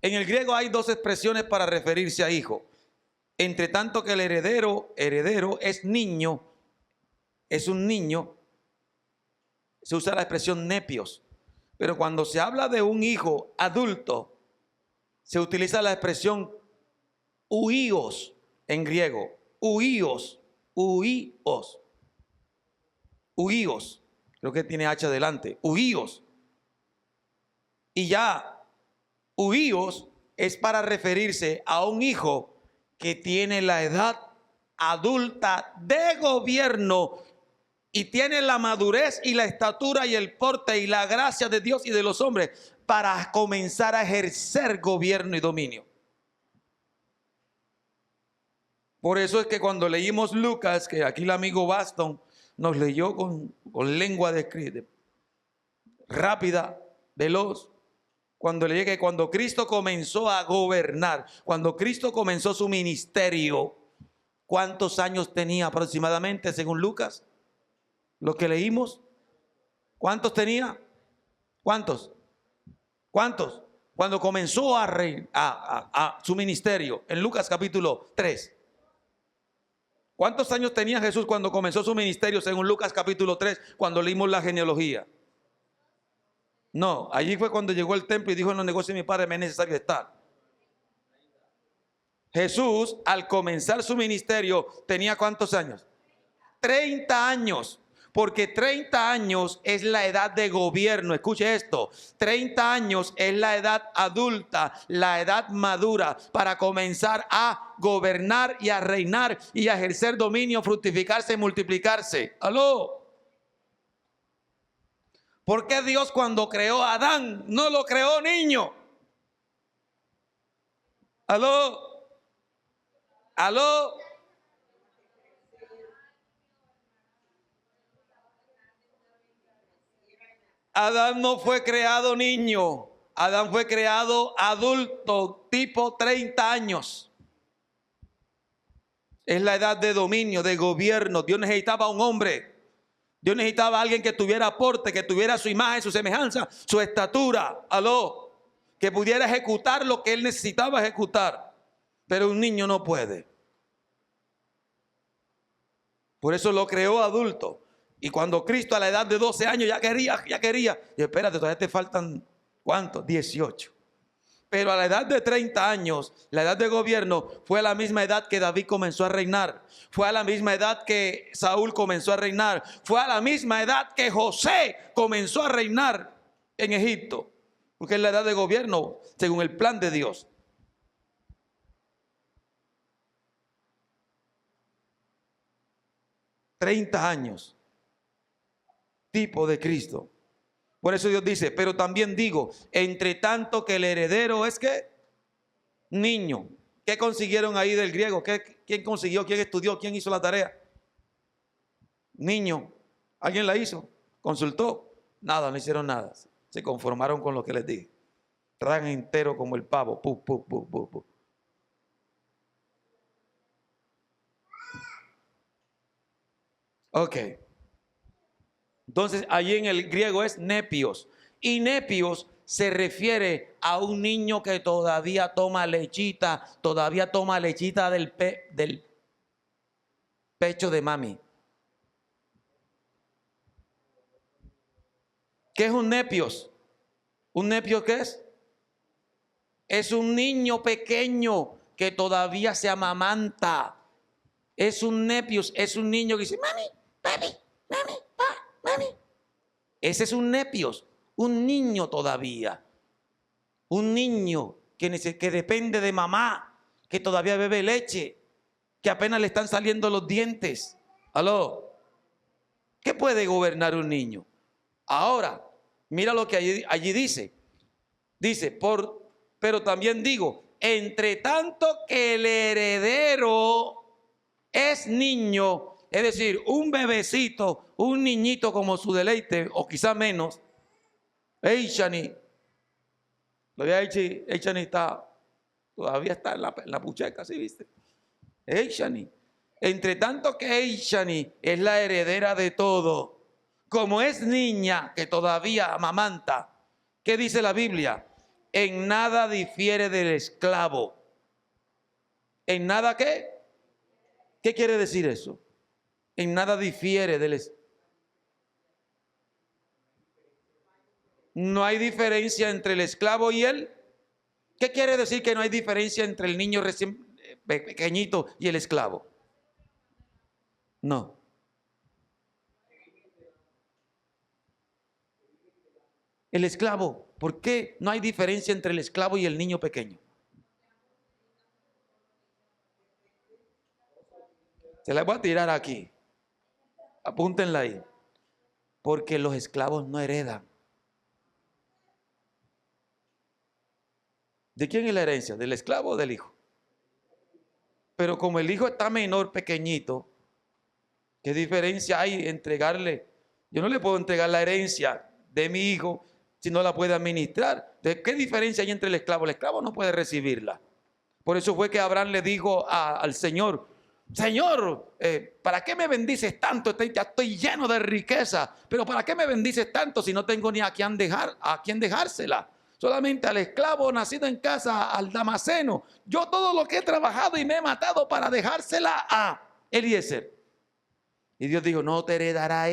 En el griego hay dos expresiones para referirse a hijo. Entre tanto que el heredero es niño, es un niño, se usa la expresión nepios. Pero cuando se habla de un hijo adulto, se utiliza la expresión huíos en griego. Huíos. Creo que tiene H adelante. Huíos. Y ya, huíos es para referirse a un hijo que tiene la edad adulta de gobierno y tiene la madurez y la estatura y el porte y la gracia de Dios y de los hombres para comenzar a ejercer gobierno y dominio. Por eso es que cuando leímos Lucas, que aquí el amigo Baston nos leyó con lengua de rápida, veloz, cuando leí que cuando Cristo comenzó a gobernar, cuando Cristo comenzó su ministerio, ¿cuántos años tenía aproximadamente según Lucas? Lo que leímos, ¿cuántos tenía? ¿Cuántos? Cuando comenzó a su ministerio, en Lucas capítulo 3. ¿Cuántos años tenía Jesús cuando comenzó su ministerio según Lucas capítulo 3, cuando leímos la genealogía? No, allí fue cuando llegó al templo y dijo: en los negocios de mi padre me es necesario estar. Jesús, al comenzar su ministerio, ¿tenía cuántos años? 30 años. Porque 30 años es la edad de gobierno. Escuche esto, 30 años es la edad adulta, la edad madura para comenzar a gobernar y a reinar y a ejercer dominio, fructificarse y multiplicarse. ¿Aló? ¿Por qué Dios cuando creó a Adán no lo creó niño? ¿Aló? ¿Aló? Adán no fue creado niño, Adán fue creado adulto, tipo 30 años. Es la edad de dominio, de gobierno. Dios necesitaba un hombre. Dios necesitaba a alguien que tuviera aporte, que tuviera su imagen, su semejanza, su estatura. Aló, que pudiera ejecutar lo que él necesitaba ejecutar. Pero un niño no puede. Por eso lo creó adulto. Y cuando Cristo a la edad de 12 años ya quería. Y espérate, todavía te faltan, ¿cuántos? 18. Pero a la edad de 30 años, la edad de gobierno, fue a la misma edad que David comenzó a reinar. Fue a la misma edad que Saúl comenzó a reinar. Fue a la misma edad que José comenzó a reinar en Egipto. Porque es la edad de gobierno según el plan de Dios. $30 años. Tipo de Cristo. Por eso Dios dice: pero también digo, entre tanto que el heredero es que niño. ¿Qué consiguieron ahí del griego? ¿Quién consiguió? ¿Quién estudió? ¿Quién hizo la tarea? Niño. ¿Alguien la hizo? ¿Consultó? Nada, no hicieron nada. Se conformaron con lo que les dije. Tragan entero como el pavo. Pu, pu, pu, pu, pu. Ok. Entonces, allí en el griego es nepios. Y nepios se refiere a un niño que todavía toma lechita del pecho de mami. ¿Qué es un nepios? ¿Un nepios qué es? Es un niño pequeño que todavía se amamanta. Es un nepios, es un niño que dice: mami, papi, mami, pa, mami. Ese es un nepios, un niño todavía. Un niño que depende de mamá, que todavía bebe leche, que apenas le están saliendo los dientes. ¿Aló? ¿Qué puede gobernar un niño? Ahora, mira lo que allí dice. Dice, pero también digo, entre tanto que el heredero es niño, es decir, un bebecito, un niñito como su deleite, o quizá menos, Eichani, Eichani todavía está en la pucheca, ¿sí viste? Eichani. Entre tanto que Eichani es la heredera de todo, como es niña que todavía amamanta, ¿qué dice la Biblia? En nada difiere del esclavo. ¿En nada qué? ¿Qué quiere decir eso? En nada difiere del esclavo. No hay diferencia entre el esclavo y él. ¿Qué quiere decir que no hay diferencia entre el niño recién pequeñito y el esclavo? No. El esclavo, ¿por qué no hay diferencia entre el esclavo y el niño pequeño? Se la voy a tirar aquí. Apúntenla ahí. Porque los esclavos no heredan. ¿De quién es la herencia? ¿Del esclavo o del hijo? Pero como el hijo está menor, pequeñito, ¿qué diferencia hay en entregarle? Yo no le puedo entregar la herencia de mi hijo si no la puede administrar. ¿De qué diferencia hay entre el esclavo? El esclavo no puede recibirla. Por eso fue que Abraham le dijo al Señor, Señor, ¿para qué me bendices tanto? Ya estoy lleno de riqueza, pero ¿para qué me bendices tanto si no tengo ni a quién dejársela? Solamente al esclavo nacido en casa, al damasceno. Yo todo lo que he trabajado y me he matado para dejársela a Eliezer. Y Dios dijo, no te heredará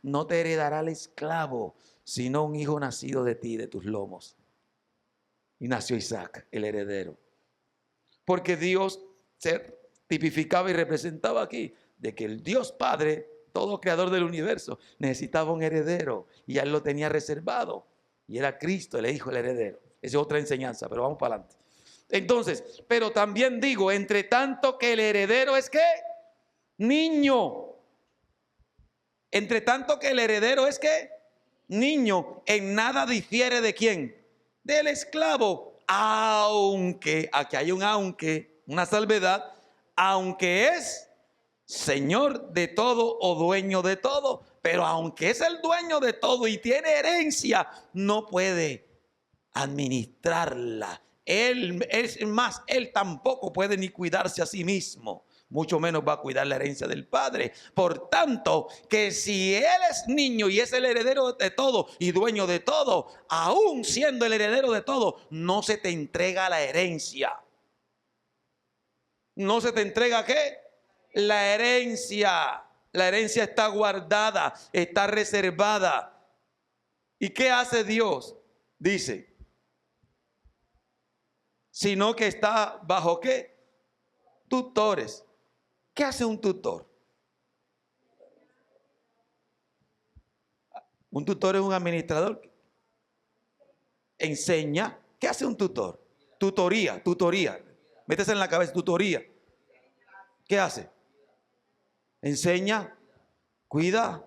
no te heredará el esclavo, sino un hijo nacido de ti, de tus lomos. Y nació Isaac, el heredero. Porque Dios se tipificaba y representaba aquí de que el Dios Padre, todo creador del universo, necesitaba un heredero y ya él lo tenía reservado. Y era Cristo, el Hijo, el heredero. Esa es otra enseñanza, pero vamos para adelante. Entonces, pero también digo, entre tanto que el heredero es ¿qué? Niño. Entre tanto que el heredero es ¿qué? Niño. En nada difiere ¿de quién? Del esclavo. Aunque, aquí hay un aunque, una salvedad, aunque es señor de todo o dueño de todo, pero aunque es el dueño de todo y tiene herencia, no puede administrarla. Él tampoco puede ni cuidarse a sí mismo, mucho menos va a cuidar la herencia del Padre. Por tanto, que si él es niño y es el heredero de todo y dueño de todo, aún siendo el heredero de todo, no se te entrega la herencia. ¿No se te entrega qué? La herencia. La herencia está guardada, está reservada. ¿Y qué hace Dios? Dice, sino que está bajo ¿qué? Tutores. ¿Qué hace un tutor? Un tutor es un administrador. Enseña. ¿Qué hace un tutor? Tutoría. Métese en la cabeza, tutoría. ¿Qué hace? Enseña, cuida,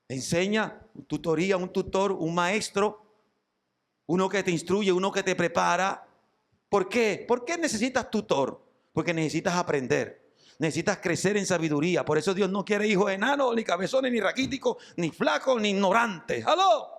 enseña, tutoría, un tutor, un maestro, uno que te instruye, uno que te prepara. ¿Por qué? ¿Por qué necesitas tutor? Porque necesitas aprender, necesitas crecer en sabiduría. Por eso Dios no quiere hijos enanos, ni cabezones, ni raquíticos, ni flacos, ni ignorantes. ¡Aló!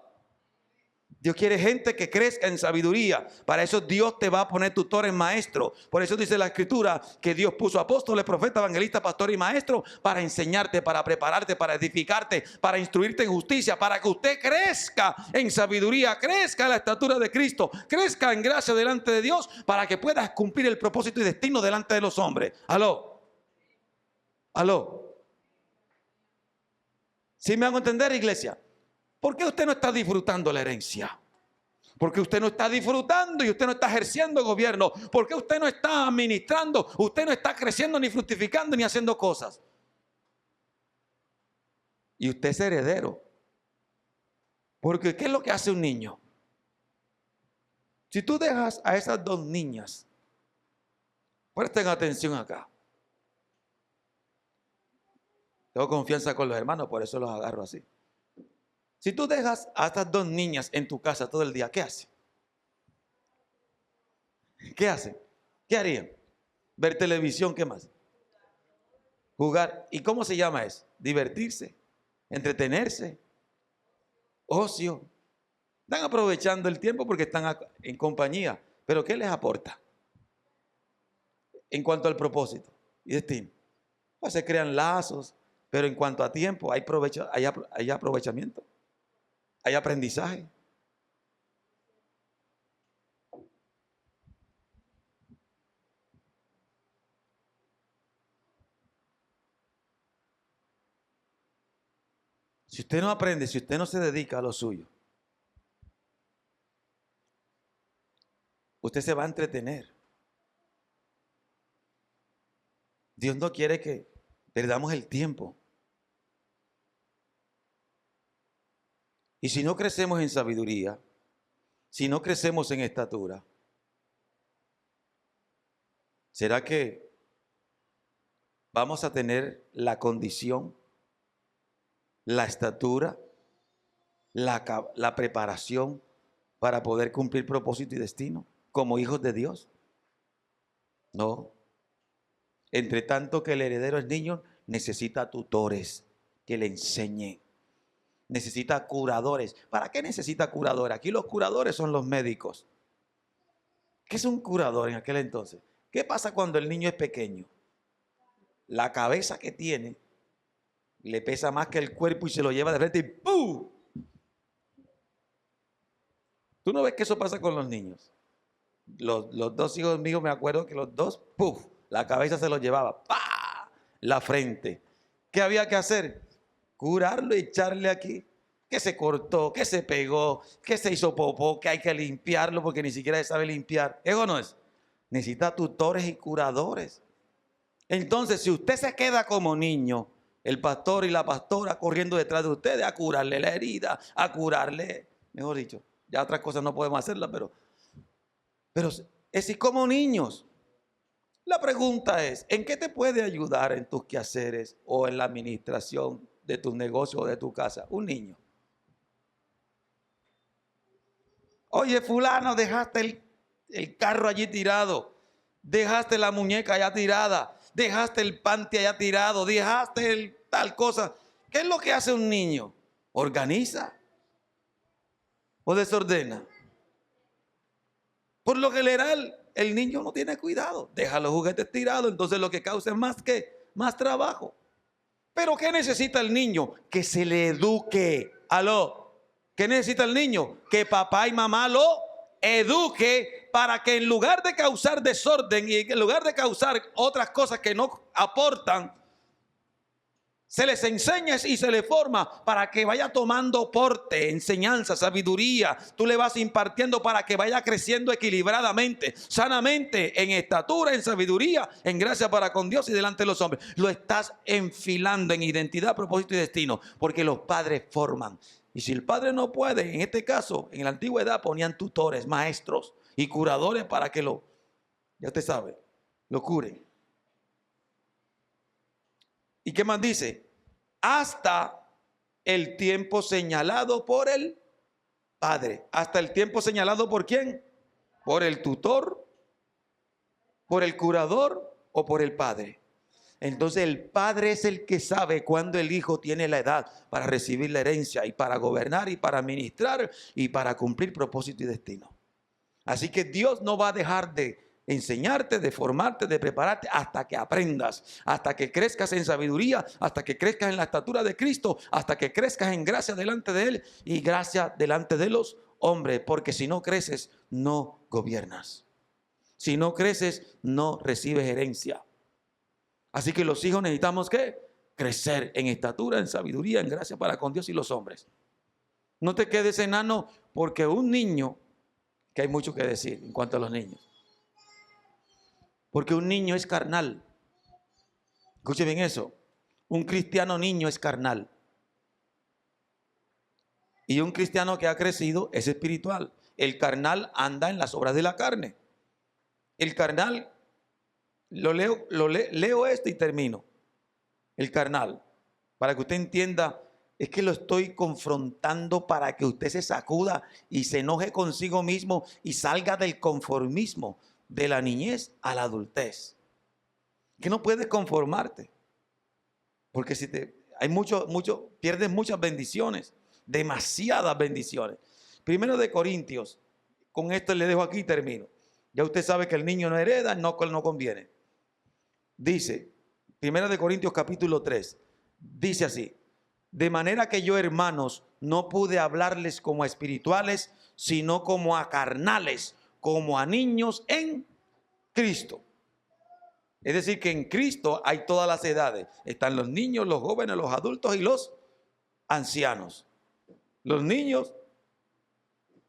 Dios quiere gente que crezca en sabiduría. Para eso Dios te va a poner tutores, maestros. Por eso dice la Escritura que Dios puso apóstoles, profetas, evangelistas, pastores y maestros para enseñarte, para prepararte, para edificarte, para instruirte en justicia, para que usted crezca en sabiduría, crezca en la estatura de Cristo, crezca en gracia delante de Dios, para que puedas cumplir el propósito y destino delante de los hombres. ¿Aló? ¿Sí me hago entender, iglesia? ¿Por qué usted no está disfrutando la herencia? Porque usted no está disfrutando y usted no está ejerciendo gobierno. Porque usted no está administrando, usted no está creciendo ni fructificando ni haciendo cosas. Y usted es heredero. Porque ¿qué es lo que hace un niño? Si tú dejas a esas dos niñas, presten atención acá. Tengo confianza con los hermanos, por eso los agarro así. Si tú dejas a estas dos niñas en tu casa todo el día, ¿qué hacen? ¿Qué hacen? ¿Qué harían? Ver televisión, ¿qué más? Jugar. ¿Y cómo se llama eso? Divertirse, entretenerse, ocio. Están aprovechando el tiempo porque están en compañía. Pero ¿qué les aporta? En cuanto al propósito y destino. Pues se crean lazos, pero en cuanto a tiempo hay aprovechamiento, hay aprendizaje. Si usted no aprende, si usted no se dedica a lo suyo, usted se va a entretener. Dios no quiere que perdamos el tiempo. Y si no crecemos en sabiduría, si no crecemos en estatura, ¿será que vamos a tener la condición, la estatura, la preparación para poder cumplir propósito y destino como hijos de Dios? No. Entre tanto que el heredero es niño, necesita tutores que le enseñen. Necesita curadores. ¿Para qué necesita curadores? Aquí los curadores son los médicos. ¿Qué es un curador en aquel entonces? ¿Qué pasa cuando el niño es pequeño? La cabeza que tiene le pesa más que el cuerpo y se lo lleva de frente y ¡pum! ¿Tú no ves que eso pasa con los niños? Los dos hijos míos, me acuerdo que los dos, ¡puf! La cabeza se los llevaba, ¡pa! La frente. ¿Qué había que hacer? Curarlo y echarle aquí. Que se cortó, que se pegó, que se hizo popó, que hay que limpiarlo porque ni siquiera se sabe limpiar. ¿Eso no es? Necesita tutores y curadores. Entonces, si usted se queda como niño, el pastor y la pastora corriendo detrás de ustedes a curarle la herida, a curarle, mejor dicho, ya otras cosas no podemos hacerlas, pero es como niños. La pregunta es, ¿en qué te puede ayudar en tus quehaceres o en la administración de tus negocios o de tu casa? Un niño. Oye, fulano, dejaste el carro allí tirado, dejaste la muñeca allá tirada, dejaste el panty allá tirado, dejaste tal cosa. ¿Qué es lo que hace un niño? ¿Organiza o desordena? Por lo general, el niño no tiene cuidado, deja los juguetes tirados, entonces lo que causa es más trabajo. Pero ¿qué necesita el niño? Que se le eduque. ¿Aló? ¿Qué necesita el niño? Que papá y mamá lo eduque para que en lugar de causar desorden y en lugar de causar otras cosas que no aportan, se les enseña y se les forma para que vaya tomando porte, enseñanza, sabiduría. Tú le vas impartiendo para que vaya creciendo equilibradamente, sanamente, en estatura, en sabiduría, en gracia para con Dios y delante de los hombres. Lo estás enfilando en identidad, propósito y destino, porque los padres forman. Y si el padre no puede, en este caso, en la antigüedad ponían tutores, maestros y curadores para que ya usted sabe, lo curen. ¿Y qué más dice? Hasta el tiempo señalado por el padre. ¿Hasta el tiempo señalado por quién? ¿Por el tutor? ¿Por el curador o por el padre? Entonces el padre es el que sabe cuándo el hijo tiene la edad para recibir la herencia y para gobernar y para administrar y para cumplir propósito y destino. Así que Dios no va a dejar de enseñarte, de formarte, de prepararte hasta que aprendas, hasta que crezcas en sabiduría, hasta que crezcas en la estatura de Cristo, hasta que crezcas en gracia delante de Él y gracia delante de los hombres, porque si no creces, no gobiernas. Si no creces, no recibes herencia. Así que los hijos necesitamos ¿qué? Crecer en estatura, en sabiduría, en gracia para con Dios y los hombres. No te quedes enano porque un niño, que hay mucho que decir en cuanto a los niños, porque un niño es carnal. Escuche bien eso. Un cristiano niño es carnal. Y un cristiano que ha crecido es espiritual. el carnal anda en las obras de la carne. El carnal, leo esto y termino. El carnal, para que usted entienda, es que lo estoy confrontando para que usted se sacuda y se enoje consigo mismo y salga del conformismo de la niñez a la adultez. Que no puedes conformarte, porque si pierdes muchas bendiciones, demasiadas bendiciones. Primero de Corintios, con esto le dejo aquí y termino. Ya usted sabe que el niño no hereda, no conviene. Dice, Primero de Corintios capítulo 3, dice así: de manera que yo, hermanos, no pude hablarles como a espirituales, sino como a carnales, como a niños en Cristo. Es decir, que en Cristo hay todas las edades. Están los niños, los jóvenes, los adultos y los ancianos. Los niños,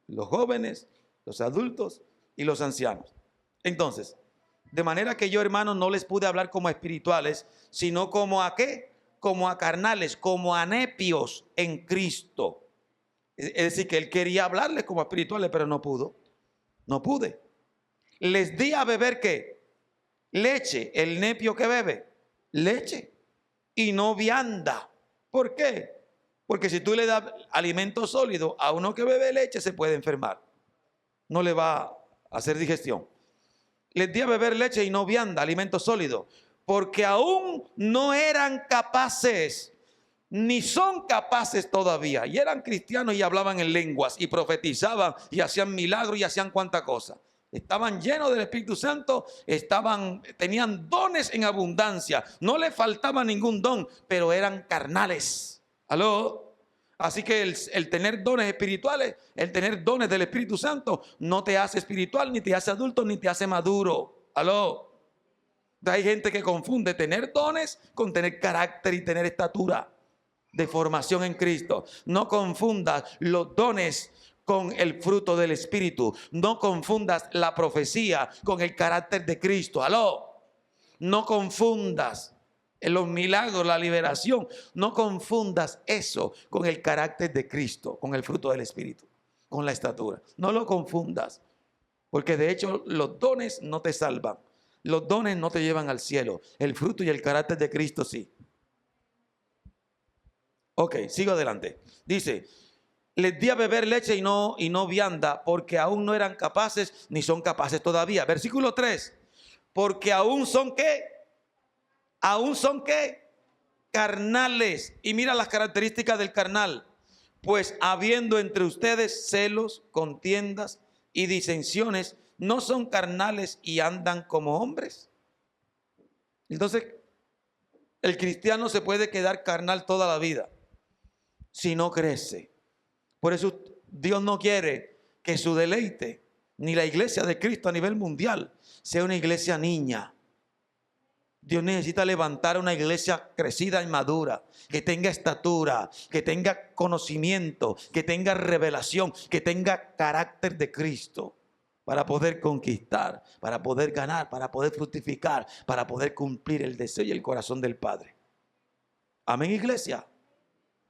los jóvenes, los adultos y los ancianos. Entonces, de manera que yo, hermanos, no les pude hablar como a espirituales, sino como a ¿qué? Como a carnales, como a nepios en Cristo. Es decir, que él quería hablarles como a espirituales, pero no pudo. No pude. Les di a beber ¿qué? Leche. El nepio que bebe leche y no vianda. ¿Por qué? Porque si tú le das alimento sólido a uno que bebe leche, se puede enfermar. No le va a hacer digestión. Les di a beber leche y no vianda, alimento sólido, porque aún no eran capaces, ni son capaces todavía. Y eran cristianos y hablaban en lenguas y profetizaban y hacían milagros y hacían cuanta cosa. Estaban llenos del Espíritu Santo, tenían dones en abundancia, no les faltaba ningún don, pero eran carnales. ¿Aló? Así que el tener dones espirituales, el tener dones del Espíritu Santo, no te hace espiritual, ni te hace adulto, ni te hace maduro. ¿Aló? Hay gente que confunde tener dones con tener carácter y tener estatura de formación en Cristo. No confundas los dones con el fruto del Espíritu. No confundas la profecía con el carácter de Cristo. ¿Aló? No confundas los milagros, la liberación. No confundas eso con el carácter de Cristo, con el fruto del Espíritu, con la estatura. No lo confundas, porque de hecho los dones no te salvan. Los dones no te llevan al cielo. El fruto y el carácter de Cristo sí. Ok, sigo adelante. Dice: les di a beber leche y no vianda, porque aún no eran capaces, ni son capaces todavía. Versículo 3. Porque aún son ¿qué? Aún son ¿qué? Carnales. Y mira las características del carnal. Pues habiendo entre ustedes celos, contiendas y disensiones, no son carnales y andan como hombres. Entonces, el cristiano se puede quedar carnal toda la vida si no crece. Por eso Dios no quiere que su deleite, ni la iglesia de Cristo a nivel mundial, sea una iglesia niña. Dios necesita levantar una iglesia crecida y madura, que tenga estatura, que tenga conocimiento, que tenga revelación, que tenga carácter de Cristo, para poder conquistar, para poder ganar, para poder fructificar, para poder cumplir el deseo y el corazón del Padre. Amén, iglesia.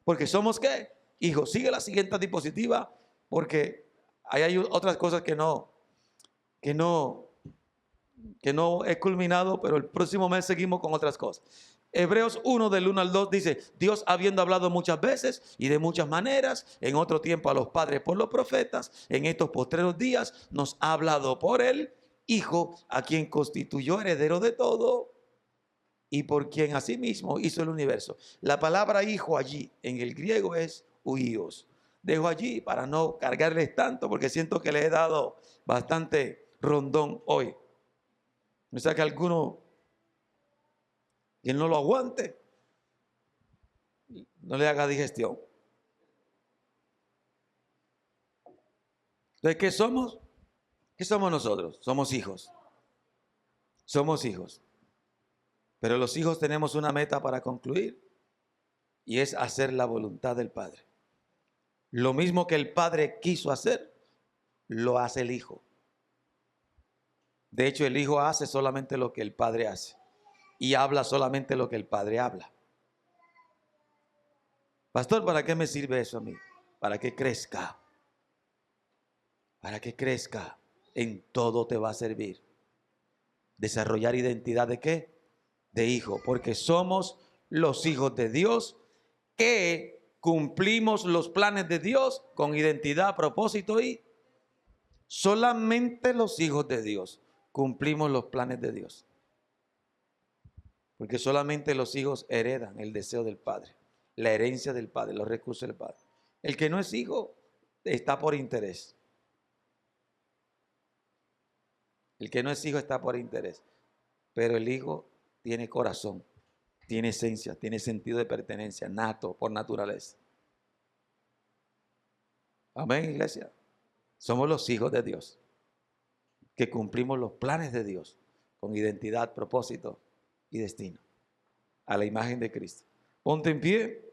Porque somos ¿qué? Hijos. Sigue la siguiente diapositiva, porque hay otras cosas que no he culminado, pero el próximo mes seguimos con otras cosas. Hebreos 1 del 1 al 2 dice: Dios, habiendo hablado muchas veces y de muchas maneras en otro tiempo a los padres por los profetas, en estos postreros días nos ha hablado por el Hijo, a quien constituyó heredero de todo y por quien asimismo hizo el universo. La palabra hijo allí en el griego es huíos. Dejo allí para no cargarles tanto, porque siento que les he dado bastante rondón hoy. O sea que alguno, quien no lo aguante, no le haga digestión. Entonces, ¿qué somos? ¿Qué somos nosotros? Somos hijos. Somos hijos. Pero los hijos tenemos una meta para concluir, y es hacer la voluntad del Padre. Lo mismo que el Padre quiso hacer, lo hace el Hijo. De hecho, el Hijo hace solamente lo que el Padre hace y habla solamente lo que el Padre habla. Pastor, ¿para qué me sirve eso a mí? Para que crezca. para que crezca. En todo te va a servir. Desarrollar identidad ¿de qué? De hijo, porque somos los hijos de Dios que cumplimos los planes de Dios con identidad, propósito y solamente los hijos de Dios cumplimos los planes de Dios. Porque solamente los hijos heredan el deseo del Padre, la herencia del Padre, los recursos del Padre. El que no es hijo está por interés. El que no es hijo está por interés. Pero el hijo tiene corazón, tiene esencia, tiene sentido de pertenencia, nato por naturaleza. Amén, iglesia. Somos los hijos de Dios, que cumplimos los planes de Dios con identidad, propósito y destino, a la imagen de Cristo. Ponte en pie.